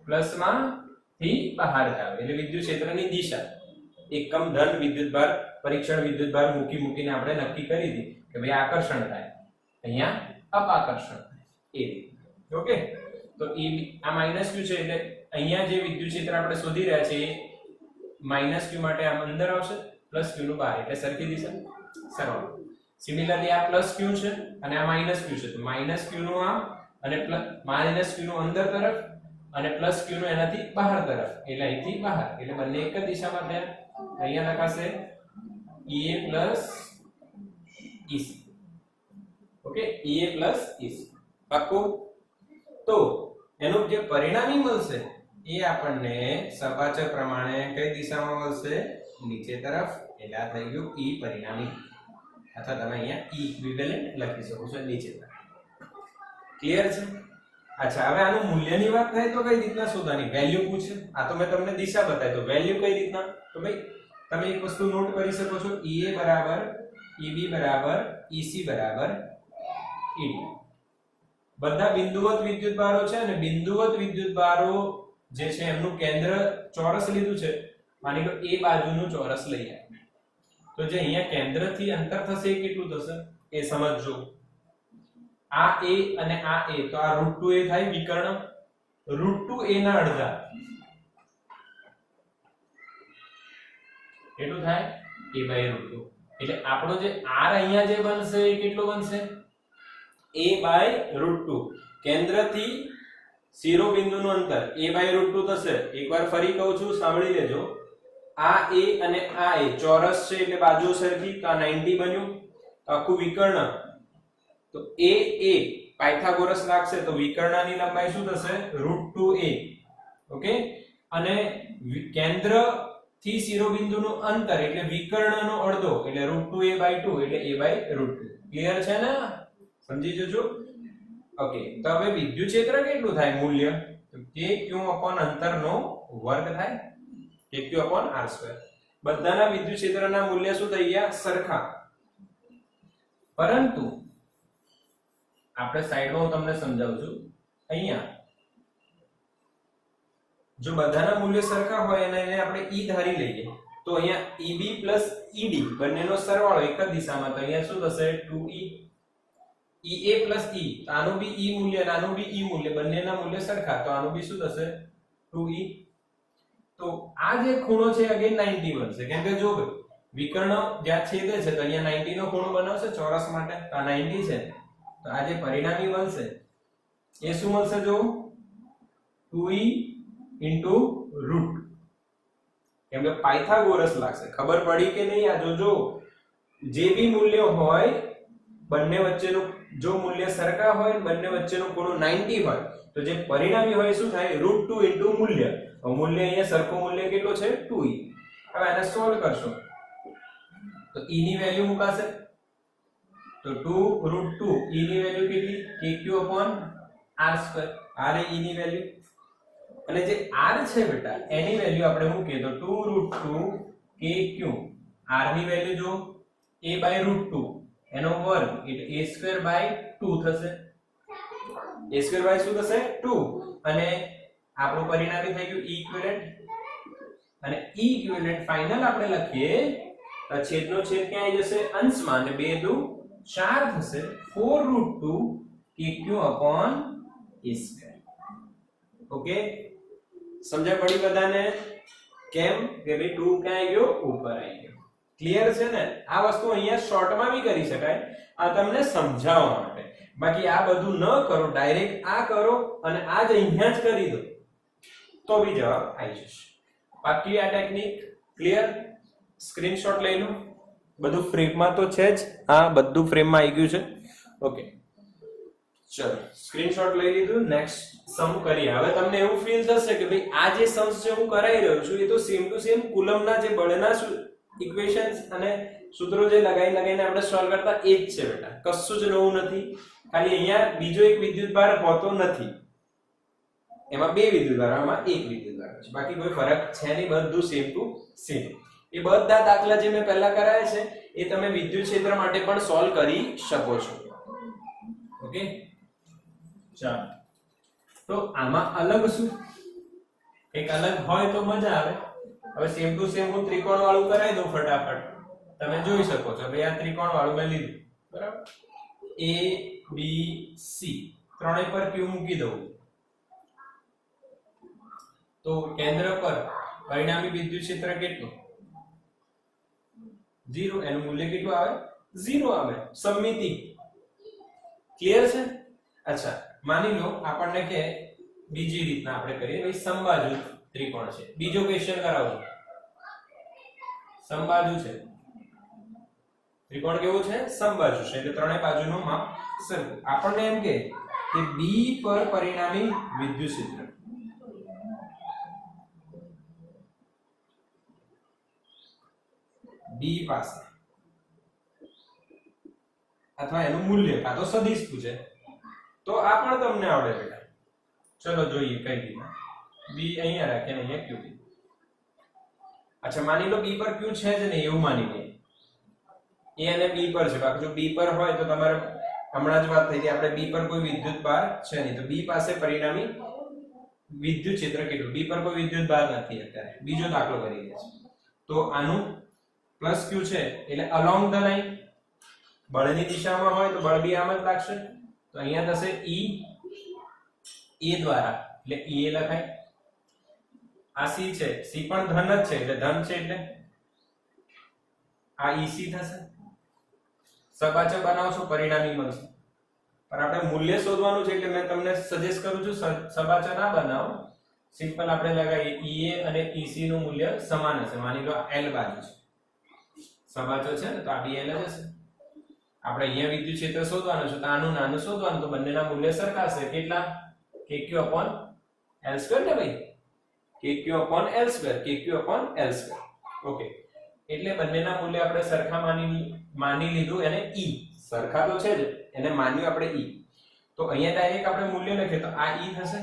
પ્લસ માં થી બહાર આવે, એટલે વિદ્યુત ક્ષેત્રની દિશા. એકમ ધન વિદ્યુતભાર પરીક્ષણ વિદ્યુતભાર મૂકીને આપણે નક્કી કરી હતી કે ભાઈ આકર્ષણ થાય, અહીંયા અપાકર્ષણ થાય એ રીતે. ઓકે, તો EB આ માઈનસ q છે એટલે અહીંયા જે વિદ્યુત ક્ષેત્ર આપણે શોધી રહ્યા છીએ માઈનસ q માટે આમ અંદર આવશે, પ્લસ q નું બહાર, એટલે સરખી દિશા સરવાળો. સિમિલરલી આ પ્લસ q છે અને આ માઈનસ q છે, તો માઈનસ q નું આમ અને માઈનસ q નું અંદર તરફ અને પ્લસ q નું એનાથી બહાર તરફ, એટલે અહીંથી બહાર, એટલે બંને એક જ દિશામાં થયા. અહીંયા લખાશે EA plus EC. Okay, EA plus EC પાક્કું? તો એનું જે પરિણામી મળશે એ આપણને સપાચર પ્રમાણે કઈ દિશામાં મળશે? નીચે તરફ, એટલે આ થઈ ગયું E પરિણામી, અથવા તમે અહીંયા E ઇક્વિવેલન્ટ લખી શકો છો નીચે તરફ. ક્લિયર છે? અચ્છા, હવે આનું મૂલ્યની વાત થાય તો કઈ રીતના શોધવાની? વેલ્યુ પૂછે. આ તો મેં તમને દિશા બતાવી, તો વેલ્યુ કઈ રીતના? તો ભાઈ તમે એક વસ્તુ નોટ કરી શકો છો, EA બરાબર EB બરાબર EC બરાબર ED. બધા બિંદુવત વિદ્યુતભારો છે અને બિંદુવત વિદ્યુતભારો જે છે એમનું કેન્દ્ર ચોરસ લીધું છે માની લો એ બાજુનું ચોરસ લઈએ તો જે અહીંયા કેન્દ્રથી અંતર થશે એ કેટલું થશે એ સમજજો. આ a અને આ a તો આ √2a થાય વિકર્ણ. √2a ના અડધા કેટલું થાય a/√2. એટલે આપણો જે r અહીંયા જે બનશે એ કેટલો બનશે a/√2. કેન્દ્રથી શિરોબિંદુનું અંતર a/√2 થશે. એકવાર ફરી કહું છું, સાંભળી લેજો. આ a અને આ a ચોરસ છે એટલે બાજુ સરખી, તો આ 90 બન્યું. આખું વિકર્ણ તો a પાયથાગોરસ લાગશે તો વિકર્ણની લંબાઈ શું થશે √2a. ઓકે, અને કેન્દ્ર થી શિરોબિંદુનું અંતર એટલે વિકર્ણનો અડધો એટલે √2a/2 એટલે a/√2. ક્લિયર છે ને? સમજી જજો. ઓકે, તો હવે વિદ્યુત ક્ષેત્ર કેટલું થાય મૂલ્ય તો kq અંતરનો વર્ગ થાય kq/r². બધાના વિદ્યુત ક્ષેત્રના મૂલ્ય શું થઈ ગયા સરખા. પરંતુ આપણે સાઈડમાં હું તમને સમજાવું છું. અહીંયા જો બધાના મૂલ્ય સરખા હોય અને એને આપણે e ધારી લઈએ તો અહીંયા EB + ED બંનેનો સરવાળો એક જ દિશામાં, તો અહીંયા શું થશે 2e. EA + E, આનું બી E મૂલ્ય અને આનું બી E મૂલ્ય, બંનેના મૂલ્ય સરખા, તો આનું બી શું થશે 2e. તો આ જે ખૂણો છે અગેન 90 બનશે, કેમ કે જો વિકર્ણ જ્યાં છેદે છે તો અહીંયા 90 નો ખૂણો બનાવશે ચોરસ માટે, તો આ 90 છે. તો આ જે પરિણામી બનશે એ શું મળશે જો 2e √, કેમ કે પાયથાગોરસ લાગશે. ખબર પડી કે નહીં? આ જોજો, જે બી મૂલ્ય હોય બંને વચ્ચેનું જો મૂલ્ય સરખા હોય બંને વચ્ચેનો ખૂણો 90 હોય તો જે પરિણામી હોય શું થાય √2 મૂલ્ય. તો મૂલ્ય અહીંયા સરખું મૂલ્ય કેટલો છે 2e. હવે આને સોલ્વ કરશો તો e ની વેલ્યુ મુકાશે તો 2 √2 e ની વેલ્યુ કેટલી kq/r². r એ e ની વેલ્યુ અને જે r છે બેટા એની વેલ્યુ આપણે મૂકીએ તો 2 √2 kq. r ની વેલ્યુ જો a/√2 એનો વર્ગ એટલે a²/2 થશે. a² શું થશે 2 અને આપણું પરિણામી થઈ ગયું ઇક્વિવેલન્ટ. અને ઇક્વિવેલન્ટ ફાઇનલ આપણે લખીએ તો છેદનો છેદ ક્યાં આવી જશે અંશમાં અને 2 દુ 4 થશે 4 √2 kq/a². ઓકે, સમજણ પડી બધાને? કેમ કે ભાઈ 2 ક્યાં આવી ગયો ઉપર આવી ગયો. ક્લિયર છે ને? આ વસ્તુ અહીંયા શોર્ટમાં બી કરી શકાય, આ તમને સમજાવવા માટે. બાકી આ બધું ન કરો, ડાયરેક્ટ આ કરો અને આ જ અહીંયા જ કરી દો તો બી જવાબ આવી જશે. બાકી આ ટેકનિક ક્લિયર? સ્ક્રીનશોટ લઈ લો. બધું ફ્રેમમાં તો છે જ, હા બધું ફ્રેમમાં આવી ગયું છે. ઓકે, ચલો સ્ક્રીનશોટ લઈ લીધું. નેક્સ્ટ સમ કરીએ. હવે તમને એવું ફીલ થશે કે ભાઈ આ જે સમ્સ છે હું કરાઈ રહ્યો છું એ તો સેમ ટુ સેમ કુલમના જે બળના ઇક્વેશન્સ અને સૂત્રો જે લગાઈને આપણે સોલ્વ કરતા એ જ છે બેટા, કશું જ નવું નથી. ખાલી અહીંયા બીજો એક વિદ્યુતભાર હોતો નથી, એમાં બે વિદ્યુતભારોમાં એક વિદ્યુતભાર છે, બાકી કોઈ ફરક છે નહીં, બધું સેમ ટુ સેમ. એ બધા દાખલા જે મેં પહેલા કરાયા છે એ તમે વિદ્યુત ક્ષેત્ર માટે પણ સોલ્વ કરી શકો છો. ઓકે, ચાલો તો આમાં અલગ શું એક અલગ હોય તો મજા આવે. હવે સેમ ટુ સેમ હું ત્રિકોણ વાળું કરાવી દઉં ફટાફટ. તમે જોઈ શકો છો ભાઈ આ ત્રિકોણ વાળું મેં લીધું બરાબર. A B C ત્રણેય પર Q મૂકી દઉં તો કેન્દ્ર પર પરિણામી વિદ્યુત ક્ષેત્ર કેટલું 0. એનું મૂલ્ય કેટલું આવે 0 આવે. સમમિતિ. ક્લિયર છે? અચ્છા, માની લો આપણને કે બીજી રીતના આપણે કરીએ ભાઈ સમબાજુ ત્રિકોણ છે. બીજો ક્વેશ્ચન કરાવો. સમબાજુ છે ત્રિકોણ, કેવું છે સમબાજુ છે એટલે ત્રણેય બાજુનું માપ સરખું. આપણને એમ કે B પર પરિણામી વિદ્યુત ક્ષેત્ર B પાસે અથવા એનું મૂલ્ય કાં તો સદિશ પૂછે તો આ પણ તમને આવડે બેટા. ચલો જોઈએ કઈ રીતના. B અહીંયા રાખીએ અને અહીંયા Q. અચ્છા, માની લો B પર Q છે જ નહીં એવું માની લઈએ. A અને B પર છે, બાકી જો B પર હોય તો તમારે હમણાં જ વાત થઈ કે આપણે B પર કોઈ વિદ્યુત ભાર છે નહીં, તો B પાસે પરિણામી વિદ્યુત ક્ષેત્ર કેટલું, ડી પર કોઈ વિદ્યુત ભાર નથી અત્યારે, બીજો દાખલો કરી દે છે. તો આનું પ્લસ q છે એટલે અલોંગ ધ લાઈન, બળની દિશામાં હોય તો બળ બી આમ જ લાગશે. તો અહીંયા થશે E a દ્વારા એટલે Ea લખાય. આ c છે, c પણ ધન જ છે એટલે ધન છે એટલે આ EC થશે. સબાચક બનાવશો પરિણામી મળશે. પણ આપણે મૂલ્ય શોધવાનું છે એટલે મેં તમને સજેસ્ટ કરું છું સબાચક ના બનાવો, સિમ્પલ આપણે લગાવીએ Ea અને EC નું મૂલ્ય સમાન હશે. માની લો L બાજુ છે, સબાચક છે ને તો આ બી L જ હશે. આપણે અહીંયા વિદ્યુત ક્ષેત્ર શોધવાનું છે તો આનું નાનું શોધવાનું, તો બંનેના મૂલ્ય સરખા હશે. કેટલા? kq/L2 ને ભાઈ, kq/L2. ઓકે, એટલે બંનેના મૂલ્ય આપણે સરખા માની લીધું, એને E સરખા તો છે જ, એને માન્યું આપણે E. તો અહીંયા ડાયરેક્ટ આપણે મૂલ્ય લખીએ તો આ E થશે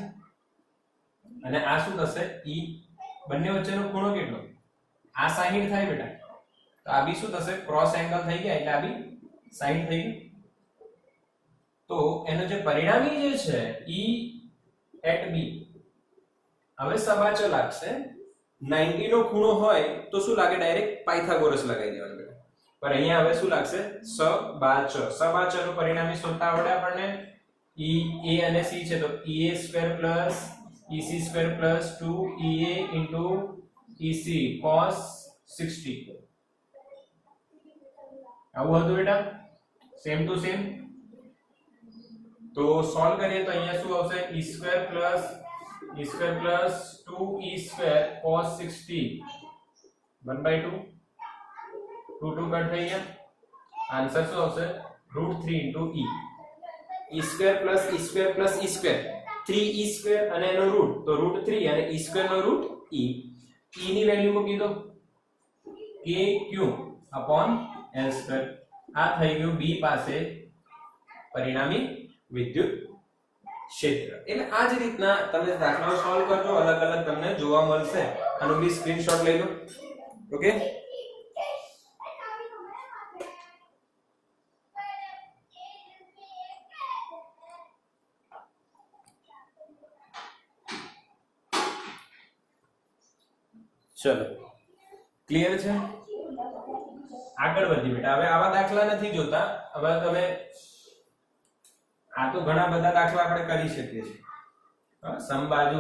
અને આ શું થશે? E. બંને વચ્ચેનો ખૂણો કેટલો? આ 60 થાય બેટા. તો આ બી શું થશે? ક્રોસ એંગલ થઈ ગયા એટલે આ બી 60 થઈ ગયું. તો એનો જે પરિણામી જે છે E at B, હવે સબાચક લાગશે. 90 નો ખૂણો હોય તો શું લાગે? ડાયરેક્ટ પાયથાગોરસ લગાવી દેવાનું બેટા. પણ અહીંયા હવે શું લાગશે? સબાચક. સબાચકનું પરિણામી શોધતા આવડે આપણને. E a અને c છે તો ea² + ec² + 2ea * ec cos 60. આવું હતું બેટા, સેમ ટુ સેમ. તો સોલ્વ કરીએ તો અહીંયા શું આવશે? e² + 2e² cos 60 1/2. 2 2 કટ થઈ ગયા. આન્સર શું આવશે? √3 * e. e² + e² 3e² અને એનો રૂટ તો √3 અને e² નો રૂટ e. e ની વેલ્યુ મૂકી દો kq/L2. આ થઈ ગયું b પાસે પરિણામી વિદ્યુત ક્ષેત્ર. એટલે આ જ રીતના તમે દાખલાઓ સોલ્વ કરજો, અલગ અલગ તમને જોવા મળશે. આનો બી સ્ક્રીનશોટ લઈ લો. ઓકે, ચલો ક્લિયર છે? આગળ વધી બેટા. હવે આવા દાખલા નથી જોતા. હવે તમે આ તો ઘણા બધા દાખલા આપણે કરી શકીએ છીએ. સમબાજુ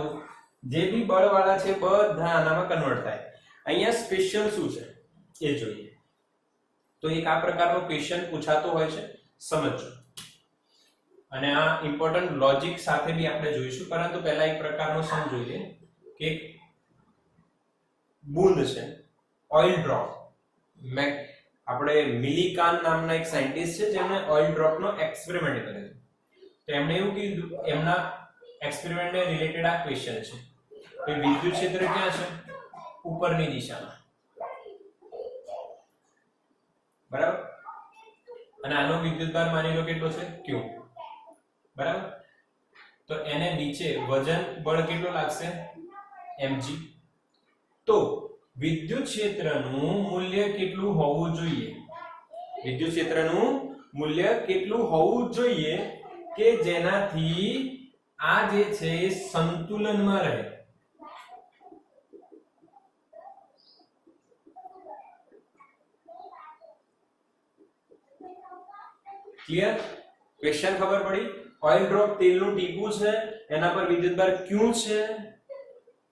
જે બી બળ વાળા છે બધા આનામાં કન્વર્ટ થાય. અહીંયા સ્પેશિયલ શું છે એ જોઈએ. તો એક આ પ્રકારનો ક્વેશ્ચન પૂછાતો હોય છે, સમજો. અને આ ઇમ્પોર્ટન્ટ લોજિક સાથે બી આપણે જોઈશું, પરંતુ પહેલા એક પ્રકારનો સમ જોઈએ કે બૂંદ છે, ઓઇલ ડ્રોપ. આપણે મિલિકાન નામના એક સાયન્ટિસ્ટ છે જેમણે ઓઇલ ડ્રોપ નો એક્સપેરિમેન્ટ કર્યો. તો એમણે એવું કીધું, એમના એક્સપેરિમેન્ટને રિલેટેડ આ ક્વેશ્ચન છે કે વિદ્યુત ક્ષેત્ર ક્યાં છે? ઉપરની દિશામાં, બરાબર. અને આનો વિદ્યુતભાર માની લો કેટલો છે? q, બરાબર. તો એને નીચે વજન બળ કેટલો લાગશે? mg. તો વિદ્યુત ક્ષેત્રનું મૂલ્ય કેટલું હોવું જોઈએ? વિદ્યુત ક્ષેત્રનું મૂલ્ય કેટલું હોવું જોઈએ કે જેનાથી આ જે છે એ સંતુલનમાં રહે? ક્લિયર? ક્વેશ્ચન ખબર પડી? ઓઇલ ડ્રોપ તેલનું ટીપું છે, એના પર વિદ્યુતભાર q છે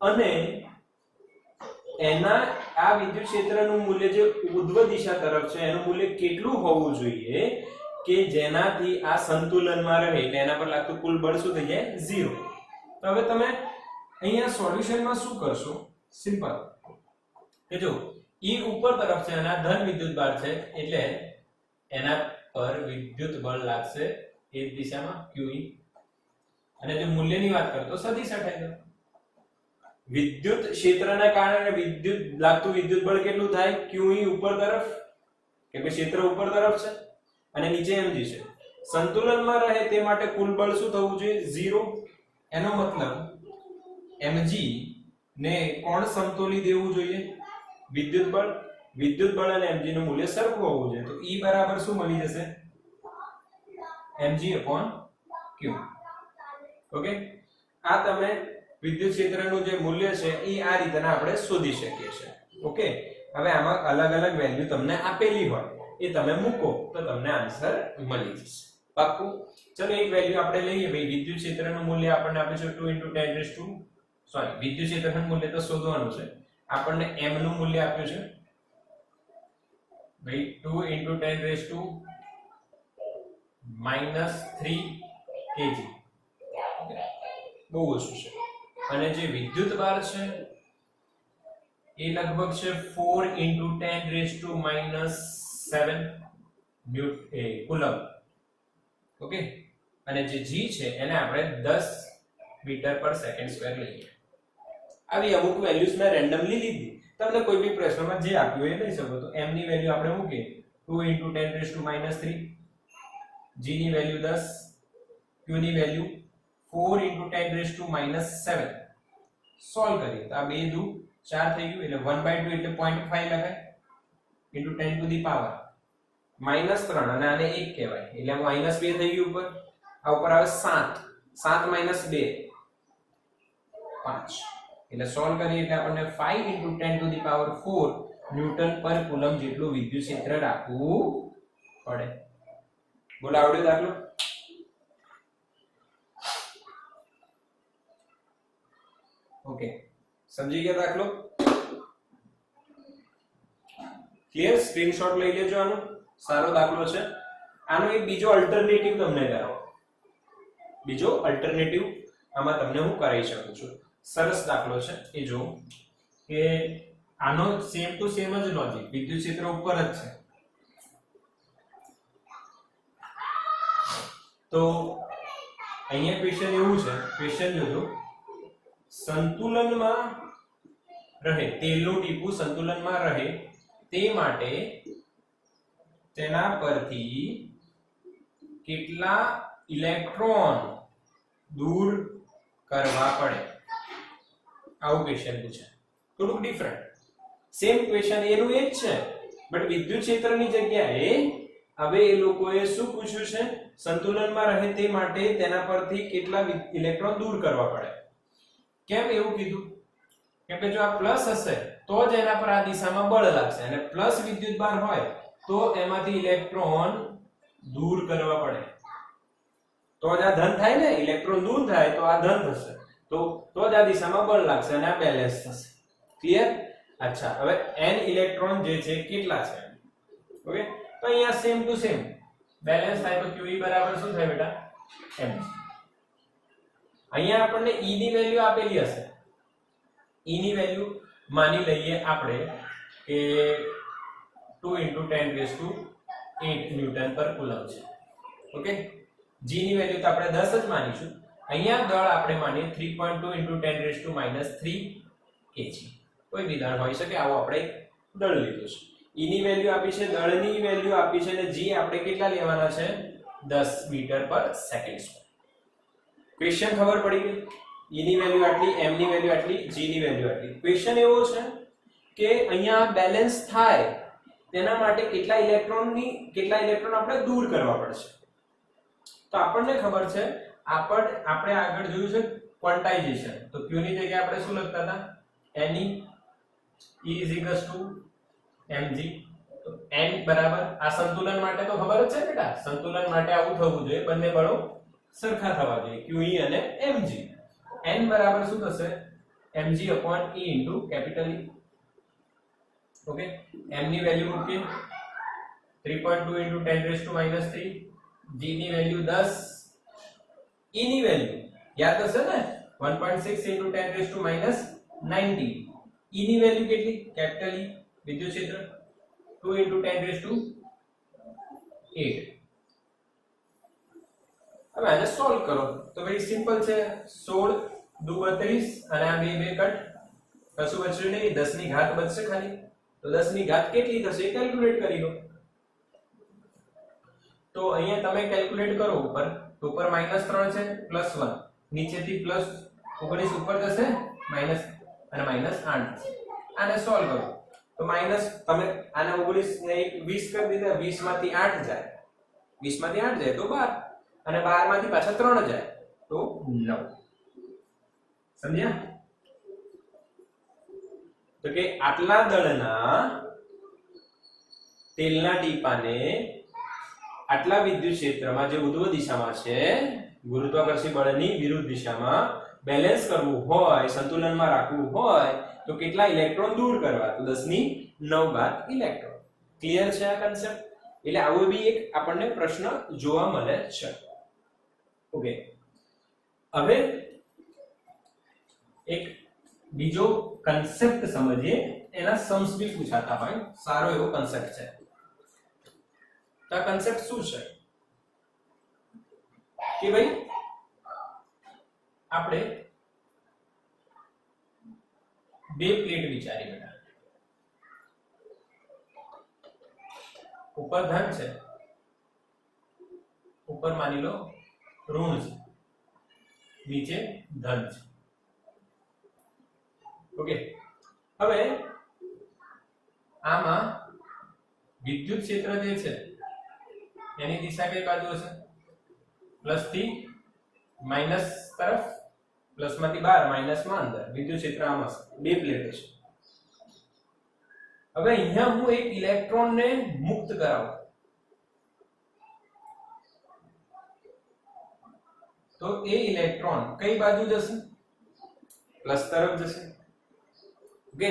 અને એના આ વિદ્યુત ક્ષેત્રનું મૂલ્ય જે ઉર્ધ્વ દિશા તરફ છે એનું મૂલ્ય કેટલું હોવું જોઈએ કે જેનાથી આ સંતુલનમાં રહે? એટલે એના પર લાગતું કુલ બળ શું થઈ જાય? 0. તો હવે તમે અહીંયા સોલ્યુશનમાં શું કરશો? સિમ્પલ કે જો E ઉપર તરફ છે અને આ ધન વિદ્યુતભાર છે એટલે એના પર વિદ્યુત બળ લાગશે એ દિશામાં QE. અને જો મૂલ્યની વાત કરો તો સદિશ હટાવી દો. વિદ્યુત ક્ષેત્રના કારણે લાગતું વિદ્યુત બળ કેટલું થાય? QE ઉપર તરફ, કે ક્ષેત્ર ઉપર તરફ છે અને નીચે mg છે. સંતુલનમાં રહે તે માટે કુલ બળ શું થવું જોઈએ? 0. એનો મતલબ mg ને કોણ સમતોલી દેવું જોઈએ? વિદ્યુત બળ. વિદ્યુત બળ અને mg નું મૂલ્ય સરખું હોવું જોઈએ. તો E બરાબર શું મળી જશે? mg/q. ઓકે, આ તમે વિદ્યુત ક્ષેત્રનું જે મૂલ્ય છે એ આ રીતના આપણે શોધી શકીએ છીએ. ઓકે, હવે આમાં અલગ અલગ વેલ્યુ તમને આપેલી હોય એ તમે મૂકો તો તમને આન્સર મળી જશે. પાક્કું? ચલો એક વેલ્યુ આપણે લઈએ ભાઈ. વિદ્યુત ક્ષેત્રનું મૂલ્ય આપણને આપે છે 2 * 10 વિદ્યુત ક્ષેત્રનું મૂલ્ય તો શોધવાનું છે. આપણને m નું મૂલ્ય આપ્યું છે ભાઈ 2 * 10 - 3 kg. બહુ ઓછું છે. અને જે વિદ્યુત ભાર છે એ લગભગ છે 4 * 10 - 7 કુલમ. ઓકે, અને જે g છે એને આપણે 10 મીટર/સેકન્ડ² લઈએ. આવી અમુક વેલ્યુઝ મેં રેન્ડમલી લીધી. તમને કોઈ બી પ્રશ્નમાં જે આપ્યું એ લઈ શકો. તો m ની વેલ્યુ આપણે મૂકીએ 2 * 10 - 3, g ની વેલ્યુ 10, q ની વેલ્યુ 4 * 10 - 7. સોલ્વ કરીએ તો આ 2 દુ 4 થઈ ગયું એટલે 1/2 એટલે 0.5 લખાય into 10 to the power -3 અને આને 1 કહેવાય એટલે -2 થઈ ગયું ઉપર. આ ઉપર આવે 7, 7 - 2 5 એટલે સોલ્વ કરીએ એટલે આપણને 5 * 10 to the power 4 ન્યૂટન પર કુલમ જેટલું વિદ્યુત ક્ષેત્ર રાખવું પડે. બોલો આવડ્યો દાખલો? ઓકે, સમજી ગયા દાખલો? ક્લિયર? સ્ક્રીનશોટ લઈ લેજો આનો. સારો દાખલો છે. આનો એક બીજો અલ્ટરનેટિવ તમને કરાવો. બીજો અલ્ટરનેટિવ આમાં તમને હું કરાવી શકું છું. સરસ દાખલો છે એ જો કે આનો સેમ ટુ સેમ જ લોજિક. વિદ્યુત ક્ષેત્ર ઉપર જ છે. તો અહીંયા ક્વેશ્ચન એવું છે, ક્વેશ્ચન જોજો. સંતુલનમાં રહે, તેલનું ટીપું સંતુલનમાં રહે તે માટે તેના પરથી કેટલા ઇલેક્ટ્રોન દૂર કરવા પડે? આવું ક્વેશ્ચન પૂછે. થોડુંક ડિફરન્ટ. સેમ ક્વેશ્ચન એનું એ જ છે, બટ વિદ્યુત ક્ષેત્રની જગ્યાએ હવે એ લોકોએ શું પૂછ્યું છે? સંતુલનમાં રહે તે માટે તેના પરથી કેટલા ઇલેક્ટ્રોન દૂર કરવા પડે. કેમ એવું કીધું? કેમ કે જો આ પ્લસ હશે તો જ એના પર આ દિશામાં બળ લાગશે, અને પ્લસ વિદ્યુત ભાર હોય તો એમાંથી ઇલેક્ટ્રોન દૂર કરવા પડે. તો જ આ ધન થાય ને, ઇલેક્ટ્રોન દૂર થાય તો આ ધન થશે, તો જ આ દિશામાં બળ લાગશે અને આ બેલેન્સ થશે. ક્લિયર? અચ્છા, હવે n ઇલેક્ટ્રોન જે છે કેટલા છે? ઓકે, તો અહીંયા સેમ ટુ સેમ બેલેન્સ થાય તો QE બરાબર શું થાય બેટા? m. અહીંયા આપણને E ની વેલ્યુ આપેલી હશે. E ની વેલ્યુ માની લઈએ આપણે કે 2 * 10⁸ ન્યૂટન પર કુલમ છે. ઓકે, G ની વેલ્યુ તો આપણે 10 જ માનીશું. અહીંયા દળ આપણે માનીએ 3.2 * 10 - 3 kg. કોઈ બી દળ હોઈ શકે. આવો આપણે દળ લીધું છે. E ની વેલ્યુ આપી છે, દળની વેલ્યુ આપી છે, અને G આપણે કેટલા લેવાના છે? 10 મીટર/સેકન્ડ². ક્વેશ્ચન ખબર પડી ગઈ? E ની વેલ્યુ આટલી, m ની વેલ્યુ આટલી, G ની વેલ્યુ આટલી. ક્વેશ્ચન એવો છે કે અહીંયા બેલેન્સ થાય તેના માટે કેટલા ઇલેક્ટ્રોન આપણે દૂર કરવા પડશે. તો આપણને ખબર છે, આપણે આગળ જોયું છે ક્વોન્ટાઇઝેશન. તો Q ની જગ્યાએ આપણે શું લખતા હતા? Ne E = mg. તો n બરાબર આ સંતુલન માટે તો ખબર જ છે બેટા. સંતુલન માટે આવું થવું જોઈએ, બંને બળો સરખા થવા જોઈએ, QE અને mg. n બરાબર શું થશે? mg/e × E. ઓકે, m ની વેલ્યુ મૂકીએ 3.2 * 10 - 3, g ની વેલ્યુ 10, e ની વેલ્યુ યાદ હશે ને 1.6 * 10 - 19. e ની વેલ્યુ કેટલી? કેપિટલ E વિદ્યુત ક્ષેત્ર 2 * 10⁸. હવે આને સોલ્વ કરો તો વેરી સિમ્પલ છે. 16 દુ 32 અને આ બે કટ, કશું બચ્યું નહીં. 10 ની ઘાત બચશે ખાલી. તો 10 ની ઘાત કેટલી થશે કેલ્ક્યુલેટ કરી લો. તો અહીંયા તમે કેલ્ક્યુલેટ કરો ઉપર, તો ઉપર -3 છે, +1 નીચેથી +19 ઉપર જશે, માઈનસ અને -8 થશે. આને સોલ્વ કરો તો માઈનસ, તમે આને 19 ને 20 કરી દીધા, 20 માંથી 8 જાય, 20 માંથી 8 જાય તો 12, અને 12 માંથી પાછા 3 જાય તો 9. સમજ્યા? તો કે આટલા દળના તેલના ટીપાને આટલા વિદ્યુત ક્ષેત્રમાં જે ઉધ્વ દિશામાં છે ગુરુત્વાકર્ષણ બળની વિરુદ્ધ દિશામાં બેલેન્સ કરવું હોય, સંતુલનમાં રાખવું હોય તો કેટલા ઇલેક્ટ્રોન દૂર કરવા? તો 10⁹ ઇલેક્ટ્રોન. ક્લિયર છે આ કન્સેપ્ટ? એટલે આવો બી એક આપણને પ્રશ્ન જોવા મળે છે. ઓકે, હવે એક બીજો કન્સેપ્ટ સમજીએ. એના सम्स બી પૂછાતા હોય, સારો એવો કન્સેપ્ટ છે. તો આ કન્સેપ્ટ શું છે કે ભાઈ આપણે બે પ્લેટ વિચારી બેટા. ઉપર ધન છે, ઉપર માની લો ઋણ છે, નીચે ધન છે. ઓકે, હવે આમાં વિદ્યુત ક્ષેત્ર જે છે એની દિશા કઈ બાજુ હશે? પ્લસ થી માઈનસ તરફ, પ્લસ માંથી બહાર, માઈનસ માં અંદર. વિદ્યુત ક્ષેત્ર આમાં છે, બે પ્લેટ છે. હવે અહીંયા હું એક ઇલેક્ટ્રોન ને મુક્ત કરાવું તો એ ઇલેક્ટ્રોન કઈ બાજુ જશે? પ્લસ તરફ જશે. ઓકે,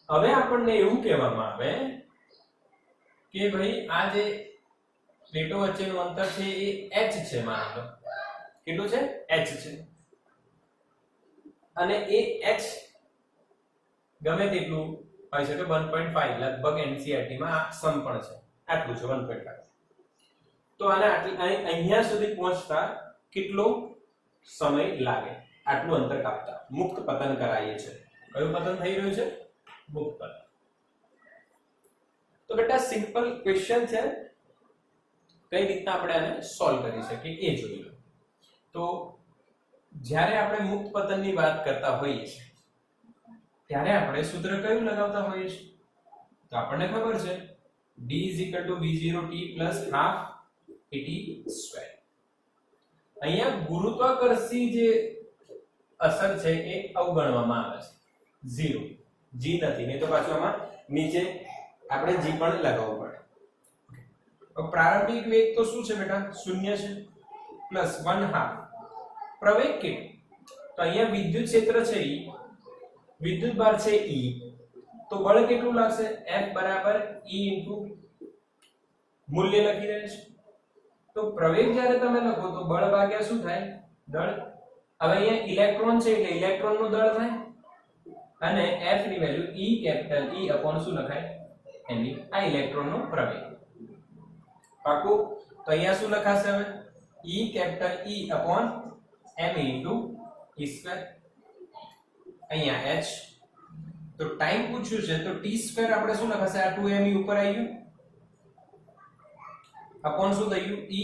હવે આપણને એવું કહેવામાં આવે કે ભાઈ આ જે પ્લેટો વચ્ચેનું અંતર છે એ h છે. માની લો કેટલું છે? h છે. અને એ h ગમે તેટલું હોય શકે, 1.5 લગભગ NCERT માં સમ પણ છે, આટલું છે 1.5. તો આને અહીંયા સુધી પહોંચતા કેટલો સમય લાગે? આટલું અંતર કાપતા મુક્ત પતન કરાવીએ છે. કયું પતન થઈ રહ્યું છે? મુક્ત પતન. તો બેટા સિમ્પલ ક્વેશ્ચન છે, કઈ રીતના આપણે આને સોલ્વ કરી શકીએ એ જોઈ લો. તો જ્યારે આપણે મુક્ત પતનની વાત કરતા હોઈએ છીએ ત્યારે આપણે સૂત્ર કયું લગાવતા હોઈએ છીએ? તો આપણને ખબર છે D = V0T + ½ AT². અહીંયા ગુરુત્વાકર્ષી જે અસર છે એ અવગણવામાં આવે છે, 0. g નથી, નહીં તો પાછું આમાં નીચે આપણે g પણ લગાવવું પડે. પ્રારંભિક વેગ તો શું છે બેટા? 0 છે, પ્લસ 1/2. પ્રવેગ કેટલો? તો અહીંયા વિદ્યુત ક્ષેત્ર છે E, વિદ્યુત ભાર છે E, તો બળ કેટલું લાગશે? F = E * મૂલ્ય લખી રહ્યા છે. તો પ્રવેગ જ્યારે તમે લખો તો બળ ભાગ્યા શું થાય? દળ. હવે અહીંયા ઇલેક્ટ્રોન છે એટલે ઇલેક્ટ્રોન નું દળ થાય, અને F ની વેલ્યુ E શું લખાય? me. આ ઇલેક્ટ્રોન નો પ્રવેગ. પાકું? તો અહીંયા શું લખાશે હવે? E me * E². અહીંયા h. તો ટાઈમ પૂછ્યું છે તો t² આપણે શું લખાશે? આ 2me ઉપર આવી ગયું, અપોન શું થયું? E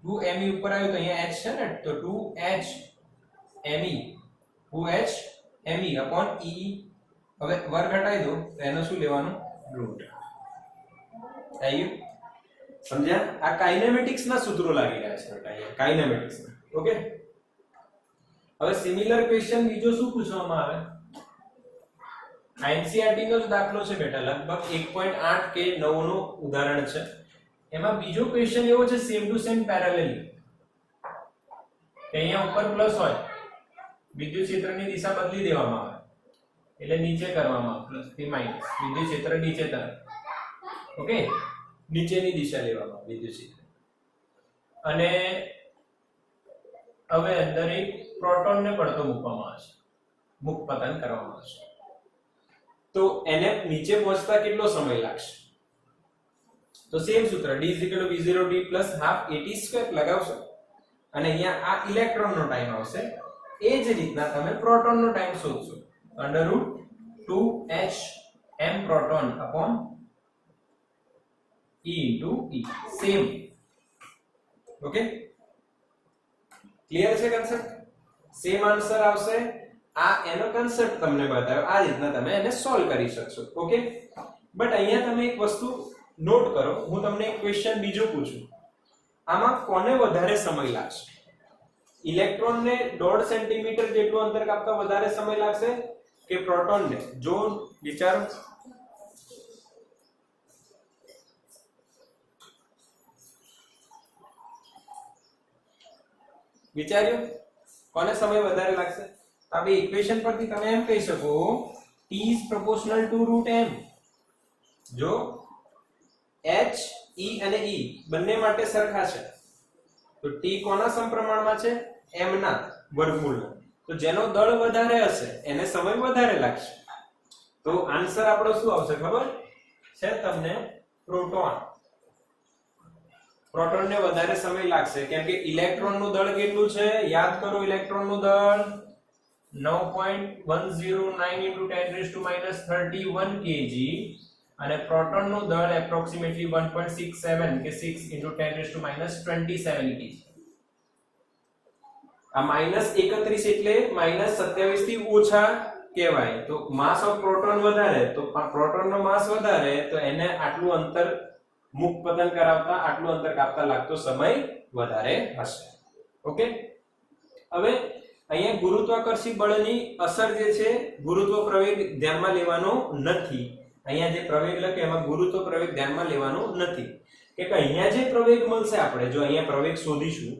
2me ઉપર આવ્યું તો અહીંયા h છે ને, તો 2h me અપોન E. હવે વર્ગ ઘટાડી દો તો એનો શું લેવાનું? રૂટ. આવ્યું? સમજ્યા? આ કાઇનેમેટિક્સ ના સૂત્રો લાગી રહ્યા છે બેટા અહીંયા, કાઇનેમેટિક્સ ના. ઓકે, હવે સિમિલર ક્વેશ્ચન બીજો શું પૂછવામાં આવે? NCERT નો જ દાખલો છે બેટા, લગભગ 1.8 કે 9 નું ઉદાહરણ છે. એમાં બીજો ક્વેશ્ચન એવો છે સેમ ટુ સેમ પેરેલલી, કે અહીંયા ઉપર પ્લસ હોય, વિદ્યુત ક્ષેત્રની દિશા બદલી દેવામાં આવે એટલે નીચે કરવામાં આવે, પ્લસ થી માઈનસ, વિદ્યુત ક્ષેત્ર નીચે તરફ. ઓકે, નીચેની દિશા લેવામાં આવે વિદ્યુત ક્ષેત્ર. અને હવે અંદર એક પ્રોટોન ને પડતો મૂકવામાં આવે છે, મુક્ત પતન કરવામાં આવે છે. તો એને નીચે પહોંચતા કેટલો સમય લાગશે? તો સેમ સૂત્ર D = V0T + ½ AT² લગાવશો, અને અહીંયા આ ઇલેક્ટ્રોન નો ટાઈમ આવશે. એ જ રીતના તમે પ્રોટોન નો ટાઈમ શોધશો, √2h m proton upon E * E. Same. Okay, clear છે કન્સેપ્ટ? સેમ આન્સર આવશે. આ એનો કન્સેપ્ટ તમને બતાવ્યો, આ રીતના તમે એને સોલ્વ કરી શકશો. ઓકે, બટ અહીંયા તમે એક વસ્તુ નોટ કરો, હું તમને એક ક્વેશ્ચન બીજો પૂછું, આમાં કોને વધારે સમય લાગશે? ઇલેક્ટ્રોનને 1.5 સેન્ટીમીટર જેટલું અંતર કાપતા વધારે સમય લાગશે કે પ્રોટોનને? જો વિચારો. વિચાર્યું કોને સમય વધારે લાગશે? તો આપણે ઇક્વેશન પરથી તમે એમ કહી શકો T is proportional to root m. જો h e અને e બંને માટે સરખા છે તો t કોના સમપ્રમાણમાં છે? m ના વર્ગમૂળના. તો જેનો દળ વધારે હશે એને સમય વધારે લાગશે. તો આન્સર આપણો શું આવશે ખબર છે તમને? પ્રોટોન. પ્રોટોનને વધારે સમય લાગશે કેમ કે ઇલેક્ટ્રોનનું દળ કેટલું છે? યાદ કરો, ઇલેક્ટ્રોનનું દળ 9.109 × 10⁻31 kg અને પ્રોટોનનું દળ એપ્રોક્સિમેટલી 1.67 કે 6 × 10⁻27 kg. આ -31 એટલે -27 થી ઓછા કહેવાય. તો માસ ઓફ પ્રોટોન વધારે, તો પ્રોટોનનો માસ વધારે તો એને આટલું અંતર મુક્ત પતન કરાવતા, આટલું અંતર કાપતા લાગતો સમય વધારે હશે. ઓકે, હવે અહીંયા ગુરુત્વાકર્ષી બળની અસર જે છે, ગુરુત્વ પ્રવેગ ધ્યાનમાં લેવાનો નથી. અહીંયા જે પ્રવેગ લખે એમાં ગુરુત્વ પ્રવેગ ધ્યાનમાં લેવાનો નથી કે અહીંયા જે પ્રવેગ મળશે, આપણે જો અહીંયા પ્રવેગ શોધીશું,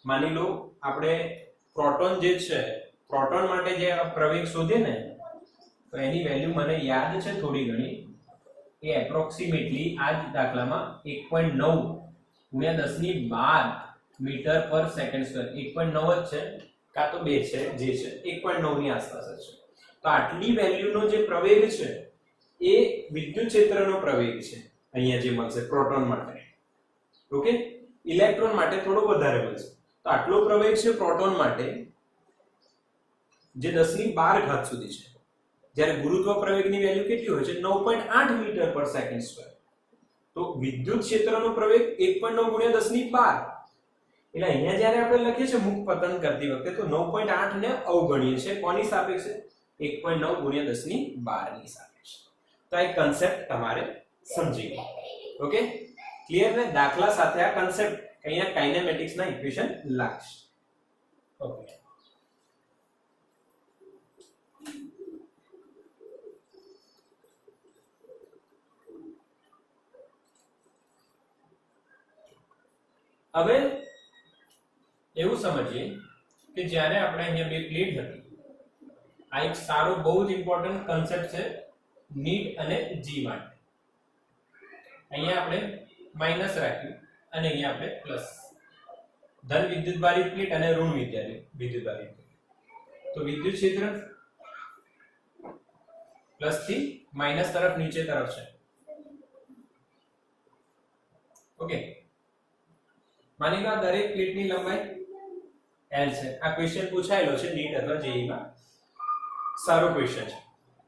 માની લો આપણે પ્રોટોન જે છે, પ્રોટોન માટે જે પ્રવેગ શોધે ને તો એની વેલ્યુ મને યાદ છે થોડી ઘણી. એ એપ્રોક્સિમેટલી આ જ દાખલામાં 1.9 × 10⁻12 મીટર પર સેકન્ડ સ્ક્વેર. 1.9 જ છે કાં તો 2 છે, જે છે 1.9 ની આસપાસ છે. તો આટલી વેલ્યુનો જે પ્રવેગ છે એ વિદ્યુત ક્ષેત્રનો પ્રવેગ છે અહીંયા જે મળશે પ્રોટોન માટે. ઓકે, ઇલેક્ટ્રોન માટે થોડો વધારે મળશે. તો આટલો પ્રવેગ છે પ્રોટોન માટે જે 10⁻12 સુધી છે, જ્યારે ગુરુત્વ પ્રવેગની વેલ્યુ કેટલી હોય છે? 9.8 મીટર પર સેકન્ડ સ્ક્વેર. તો વિદ્યુત ક્ષેત્રનો પ્રવેગ 1.9 × 10⁻12. એટલે અહીંયા જ્યારે આપણે લખીએ છીએ મુક્ત પતન કરતી વખતે તો 9.8 ને અવગણીએ છીએ. કોની સાપેક્ષે? 1.9 × 10⁻12 ની સાપેક્ષે. તો આ કન્સેપ્ટ તમારે સમજી ગયો. ઓકે, ક્લિયર ને? દાખલા સાથે આ કન્સેપ્ટ અહીંયા કાઇનેમેટિક્સ ના ઇક્વેશન લાગશે. ઓકે, હવે એવું સમજીએ કે જ્યારે આપણે અહીંયા બે પ્લેટ હતી, આ એક સારો બહુ જ ઇમ્પોર્ટન્ટ કન્સેપ્ટ છે નીટ અને જી માટે. અહીંયા આપણે માઈનસ રાખ્યું અને અહીંયા આપણે પ્લસ. ધન વિદ્યુતભારિત પ્લેટ અને ઋણ વિદ્યુતભારિત પ્લેટ. તો વિદ્યુત ક્ષેત્ર પ્લસ થી માઈનસ તરફ નીચે તરફ છે. ઓકે, માની લો દરેક પ્લેટની લંબાઈ L છે. આ ક્વેશ્ચન પૂછાયેલો છે નીટ અથવા જેઈ માં. સારો ક્વેશ્ચન છે.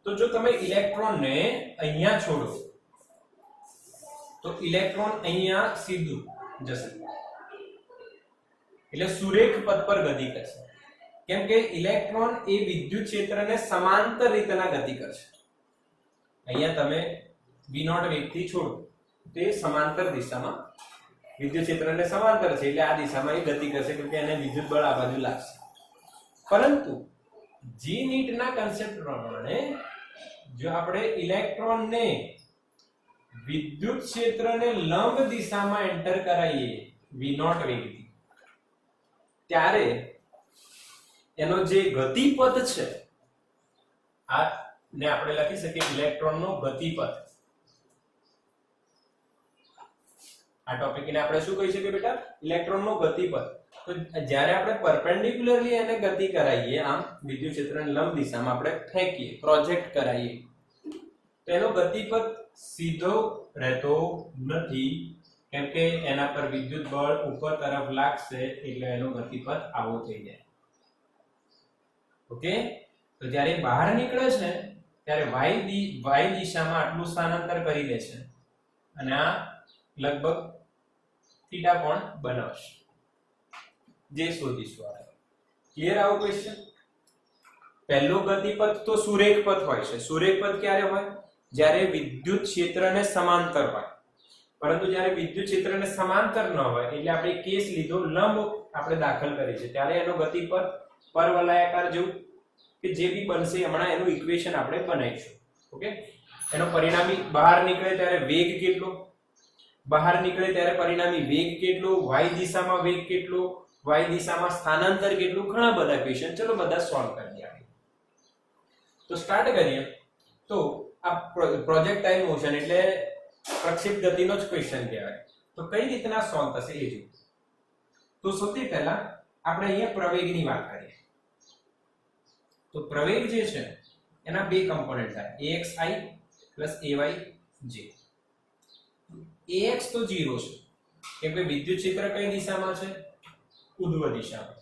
તો જો તમે ઇલેક્ટ્રોનને અહીંયા છોડો તો ઇલેક્ટ્રોન અહીંયા સીધું જશે, એટલે સુરેખ પથ પર ગતિ કરશે. કેમ કે ઇલેક્ટ્રોન એ વિદ્યુત ક્ષેત્રને સમાંતર રીતના ગતિ કરશે. અહીંયા તમે v0 વેગથી છોડો તે સમાંતર દિશામાં વિદ્યુત ક્ષેત્રને સમાંતર છે, એટલે આ દિશામાં એ ગતિ કરશે કેમ કે એને વિદ્યુત બળ આ બાજુ લાગશે. પરંતુ જી નીટ ના કન્સેપ્ટ પ્રમાણે જો આપણે ઇલેક્ટ્રોનને વિદ્યુત ક્ષેત્રને લંબ દિશામાં એન્ટર કરાવીએ v0 વેગથી, ત્યારે એનો જે ગતિપથ છે આ ને આપણે લખી શકીએ ઇલેક્ટ્રોનનો ગતિપથ. આ ટોપિકને આપણે શું કહી શકીએ બેટા? ઇલેક્ટ્રોનનો ગતિપથ. તો જ્યારે આપણે પરપેન્ડિક્યુલરલી એને ગતિ કરાવીએ, આમ વિદ્યુત ક્ષેત્રને લંબ દિશામાં આપણે ફેંકીએ, પ્રોજેક્ટ કરાવીએ, તો એનો ગતિપથ સીધો રહેતો નથી કેમ કે એના પર વિદ્યુત બળ ઉપર તરફ લાગશે, એટલે એનો ગતિપથ આવો થઈ જાય. ઓકે, તો જ્યારે બહાર નીકળે છે ત્યારે y દિશામાં આટલું સ્થાનાંતર કરી દે છે અને આ લગભગ થીટા કોણ બનાવશે, જે શોધીશું આપણે. ક્લિયર આવો ક્વેશ્ચન? પહેલો ગતિપથ તો સુરેખ પથ હોય છે. સુરેખ પથ ક્યારે હોય? જ્યારે વિદ્યુત ક્ષેત્રને સમાંતર હોય. પરંતુ જ્યારે વિદ્યુત ક્ષેત્રને સમાંતર ન હોય એટલે આપણે કેસ લીધો લંબ આપણે દાખલ કરી છે ત્યારે એનો ગતિપથ પરવલયાકાર જેવું કે જે બી બનશે હમણાં એનું ઇક્વેશન આપણે બનાવીશું. ઓકે, એનો પરિણામી બહાર નીકળે ત્યારે વેગ કેટલો, બહાર નીકળે ત્યારે પરિણામી વેગ કેટલો, y દિશામાં વેગ કેટલો, y દિશામાં સ્થાનાંતર કેટલું, ઘણા બધા ક્વેશ્ચન. ચલો બધા સોલ્વ કરીએ આપણે. તો સ્ટાર્ટ કરીએ. તો આ પ્રોજેક્ટાઇલ મોશન એટલે પ્રક્ષેપ ગતિનો જ ક્વેશ્ચન કહેવાય. તો કઈ રીતના સોલ્વ થશે એ જોઈએ. તો સૌથી પહેલા આપણે અહીંયા પ્રવેગની વાત કરીએ. તો પ્રવેગ જે છે એના બે કમ્પોનન્ટ થાય, axi + ayj. ax તો 0 છે કેમ કે વિદ્યુત ક્ષેત્ર કઈ દિશામાં છે, ઉર્ધ્વ દિશામાં.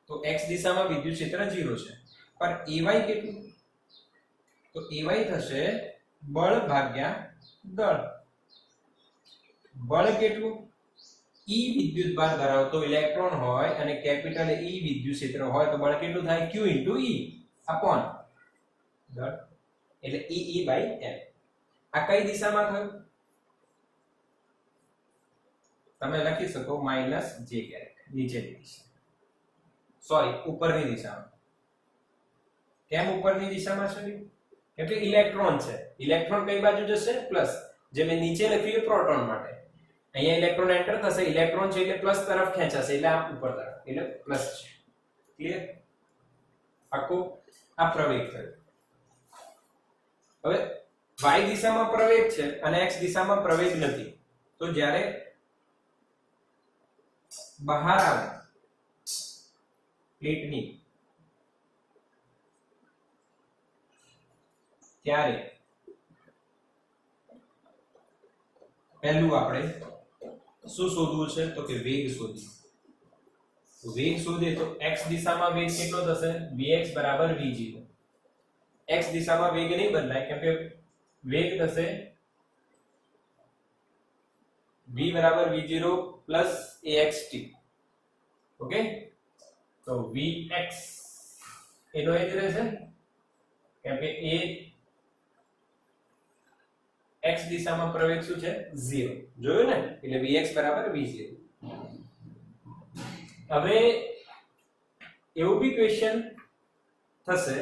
તો x દિશામાં વિદ્યુત ક્ષેત્ર 0 છે. પર ay કેટલું, તો ay થશે બળ ભાગ્યા દળ. બળ કેટલું, E વિદ્યુતભાર ધરાવતો ઇલેક્ટ્રોન હોય અને કેપિટલ E વિદ્યુત ક્ષેત્ર હોય તો બળ કેટલું થાય, q * E અપોન દળ એટલે E/m. આ કઈ દિશામાં થયું, તમે લખી શકો -j નીચેની દિશા, સોરી ઉપરની દિશામાં. કેમ ઉપરની દિશામાં છે, કેમ કે ઇલેક્ટ્રોન છે. ઇલેક્ટ્રોન કઈ બાજુ જશે, પ્લસ. જે મેં નીચે લખ્યું એ પ્રોટોન માટે. અહીંયા ઇલેક્ટ્રોન એન્ટર થશે, ઇલેક્ટ્રોન છે એટલે પ્લસ તરફ ખેંચાશે એટલે આ ઉપર તરફ એટલે પ્લસ છે. ક્લિયર? આખું આ પ્રવેગ થયો. હવે y દિશામાં પ્રવેગ છે અને x દિશામાં પ્રવેગ નથી. તો જ્યારે બહાર આવે પ્લેટની ત્યારે પહેલું આપણે શું શોધવું છે, તો કે વેગ શોધીએ. તો વેગ શોધીએ તો x દિશામાં વેગ કેટલો થશે, vx = v0. x દિશામાં વેગ નહીં બદલાય કેમ કે વેગ થશે v = v0 + axt. ઓકે, તો vx એનો એ જ રહેશે કેમ કે a x દિશામાં પ્રવેગ શું છે, 0. જોયું ને, એટલે vx = v0. હવે એવું બી ક્વેશ્ચન થશે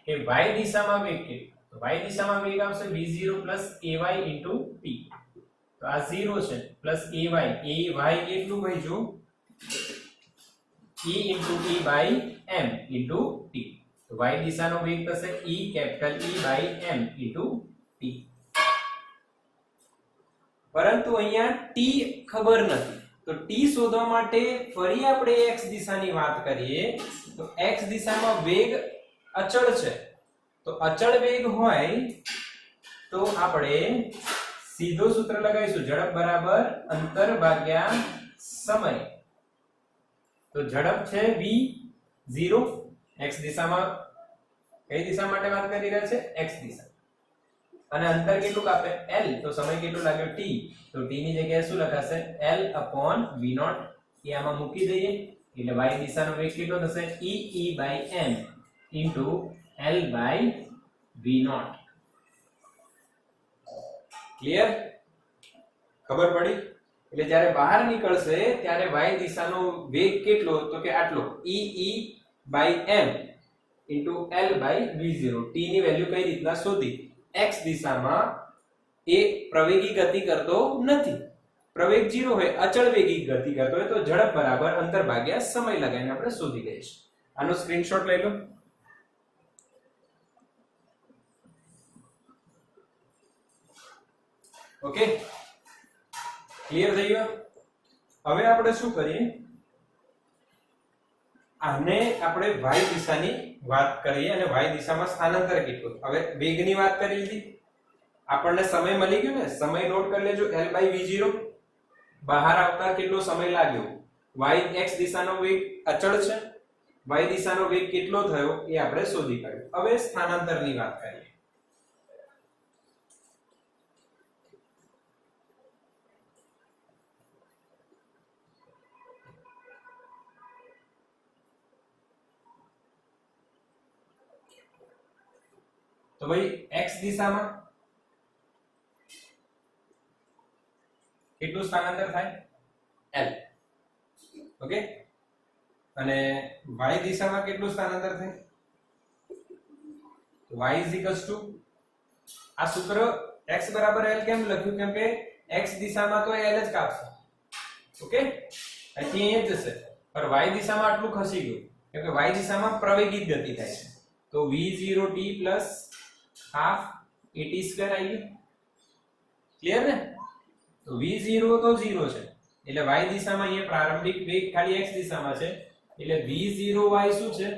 કે y દિશામાં વેગ કેટલો, તો y દિશામાં વેગ આવશે v0 + ay * t. તો આ 0 છે પ્લસ ay, ay કેટલું ભાઈ જો e * e/m * t. તો y દિશાનો વેગ થશે E/m * t. પરંતુ અહીંયા t ખબર નથી. તો t શોધવા માટે ફરી આપણે x દિશાની વાત કરીએ. તો x દિશામાં વેગ અચળ છે. તો અચળ વેગ હોય તો આપણે સીધો સૂત્ર લગાવીશું, ઝડપ બરાબર અંતર ભાગ્યા સમય. તો ઝડપ છે v0, x દિશામાં કઈ દિશા માટે વાત કરી રહ્યા છે, x દિશા. અને અંતર કેટલું કાપે, l. તો સમય કેટલો લાગ્યો, t. તો t ની જગ્યાએ શું લખાશે, l/v0. એ આમાં મૂકી દઈએ એટલે y દિશાનો વેગ કેટલો થશે, E/m * l/v0. ક્લિયર? ખબર પડી? એટલે જ્યારે બહાર નીકળશે ત્યારે y દિશાનો વેગ કેટલો, તો કે આટલો E/m * l/v0. t ની વેલ્યુ કઈ રીતના શોધી, x દિશામાં એ પ્રવેગી ગતિ કરતો નથી, પ્રવેગ 0 હોય, અચળ વેગી ગતિ કરતો હોય તો ઝડપ બરાબર અંતર ભાગ્યા સમય લગાવીને આપણે શોધી લઈશું. આનો સ્ક્રીનશોટ લઈ લો. ઓકે, ક્લિયર થઈ ગયો? હવે આપણે શું કરીએ, આને આપણે y દિશાની વાત કરીએ અને y દિશામાં સ્થાનાંતર કેટલું. હવે વેગની વાત કરી લીધી, આપણને સમય મળી ગયો ને, સમય નોટ કરી લેજો, l/v0. બહાર આવતા કેટલો સમય લાગ્યો, y x દિશાનો વેગ અચળ છે, y દિશાનો વેગ કેટલો થયો એ આપણે શોધી કાઢ્યું. હવે સ્થાનાંતરની વાત કરીએ. તો ભાઈ x દિશામાં કેટલું સ્થાનાંતર થાય l. ઓકે, અને y દિશામાં કેટલું સ્થાનાંતર થાય? y is equals to આ સૂત્ર x બરાબર l કેમ લખ્યું? કેમ કે x દિશામાં તો l જ કાપશે. ઓકે, અહીંથી અહીંયા જ જશે, પણ y દિશામાં આટલું ખસી ગયું કેમ કે y દિશામાં પ્રવેગિત ગતિ થાય છે. તો v0t plus half at² આવી ગયું. ક્લિયર ને? તો v0 તો 0 છે એટલે y દિશામાં અહીંયા પ્રારંભિક વેગ ખાલી x દિશામાં છે એટલે v0y શું છે?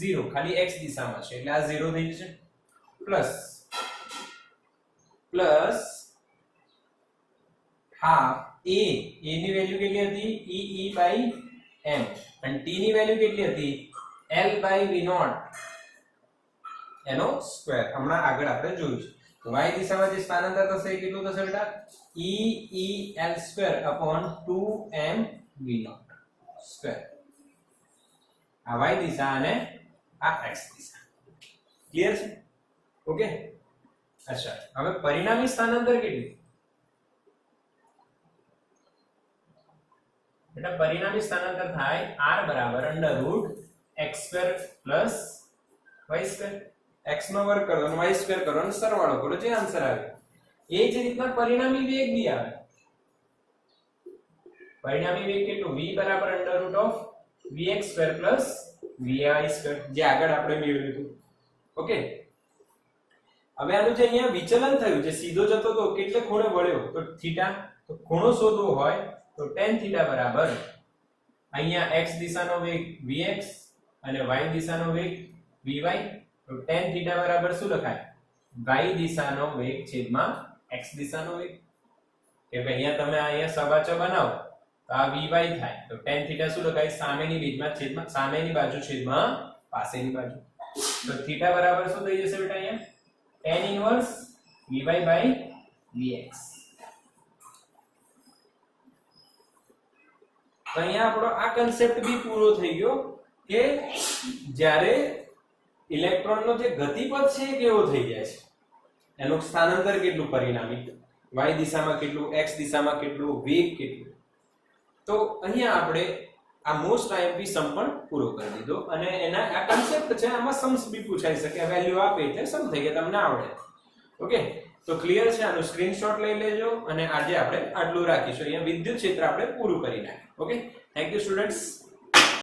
0, ખાલી x દિશામાં છે એટલે આ 0 થઈ જશે. પ્લસ હાફ a ની વેલ્યુ કેટલી હતી? e by m, અને t ની વેલ્યુ કેટલી હતી? l by v0 એનો સ્ક્વેર. હમણાં આગળ આપણે જોયું છે. y દિશામાં જે સ્થાનાંતર થશે એ કેટલું થશે બેટા? el² upon 2m v0 square. આ y દિશા અને આ x દિશા. ક્લિયર છે? ઓકે, અચ્છા, હવે પરિણામી સ્થાનાંતર કેટલું? બેટા પરિણામી સ્થાનાંતર થાય r બરાબર √x² plus y². x નો વર્ગ કરો અને y² કરો અને સરવાળો કરો, જે આન્સર આવે એ જ રીતના પરિણામી વેગ બી આવે. પરિણામી વેગ કેટલું? v બરાબર √vx² plus vy², જે આગળ આપણે મેળવ્યું હતું. ઓકે, હવે આનું જે અહીંયા વિચલન થયું, જે સીધો જતો તો કેટલે ખૂણે વળ્યો? તો થીટા. તો ખૂણો શોધવો હોય તો tan થીટા બરાબર અહીંયા x દિશાનો વેગ vx અને y દિશાનો વેગ vy. તો tan થીટા બરાબર શું લખાય? y દિશાનો વેગ છેદમાં x દિશાનો વેગ. કે ભાઈ અહીંયા તમે અહીંયા સબાચો બનાવો તો આ vy થાય. તો tan થીટા શું લખાય? સામેની બાજુ છેદમાં પાસેની બાજુ. તો થીટા બરાબર શું થઈ જશે બેટા? અહીંયા tan inverse vy by vx. તો અહીંયા આપણો આ કન્સેપ્ટ બી પૂરો થઈ ગયો કે જ્યારે ઇલેક્ટ્રોનનો જે ગતિપથ છે એ કેવો થઈ જાય છે, એનું સ્થાનાંતર કેટલું પરિણામી, y દિશામાં કેટલું, x દિશામાં કેટલું, વેગ કેટલું. તો અહીંયા આપણે આ મોસ્ટ આઈએમપી સમ પણ પૂરો કરી દીધો અને એના આ કન્સેપ્ટ છે, આમાં सम्स બી પૂછાઈ શકે, વેલ્યુ આપે એટલે સમ થઈ ગયા, તમને આવડે. ઓકે, તો ક્લિયર છે? આનું સ્ક્રીનશોટ લઈ લેજો અને આજે આપણે આટલું રાખીશું. અહીંયા વિદ્યુત ક્ષેત્ર આપણે પૂરું કરી નાખ્યું. Okay, thank you students.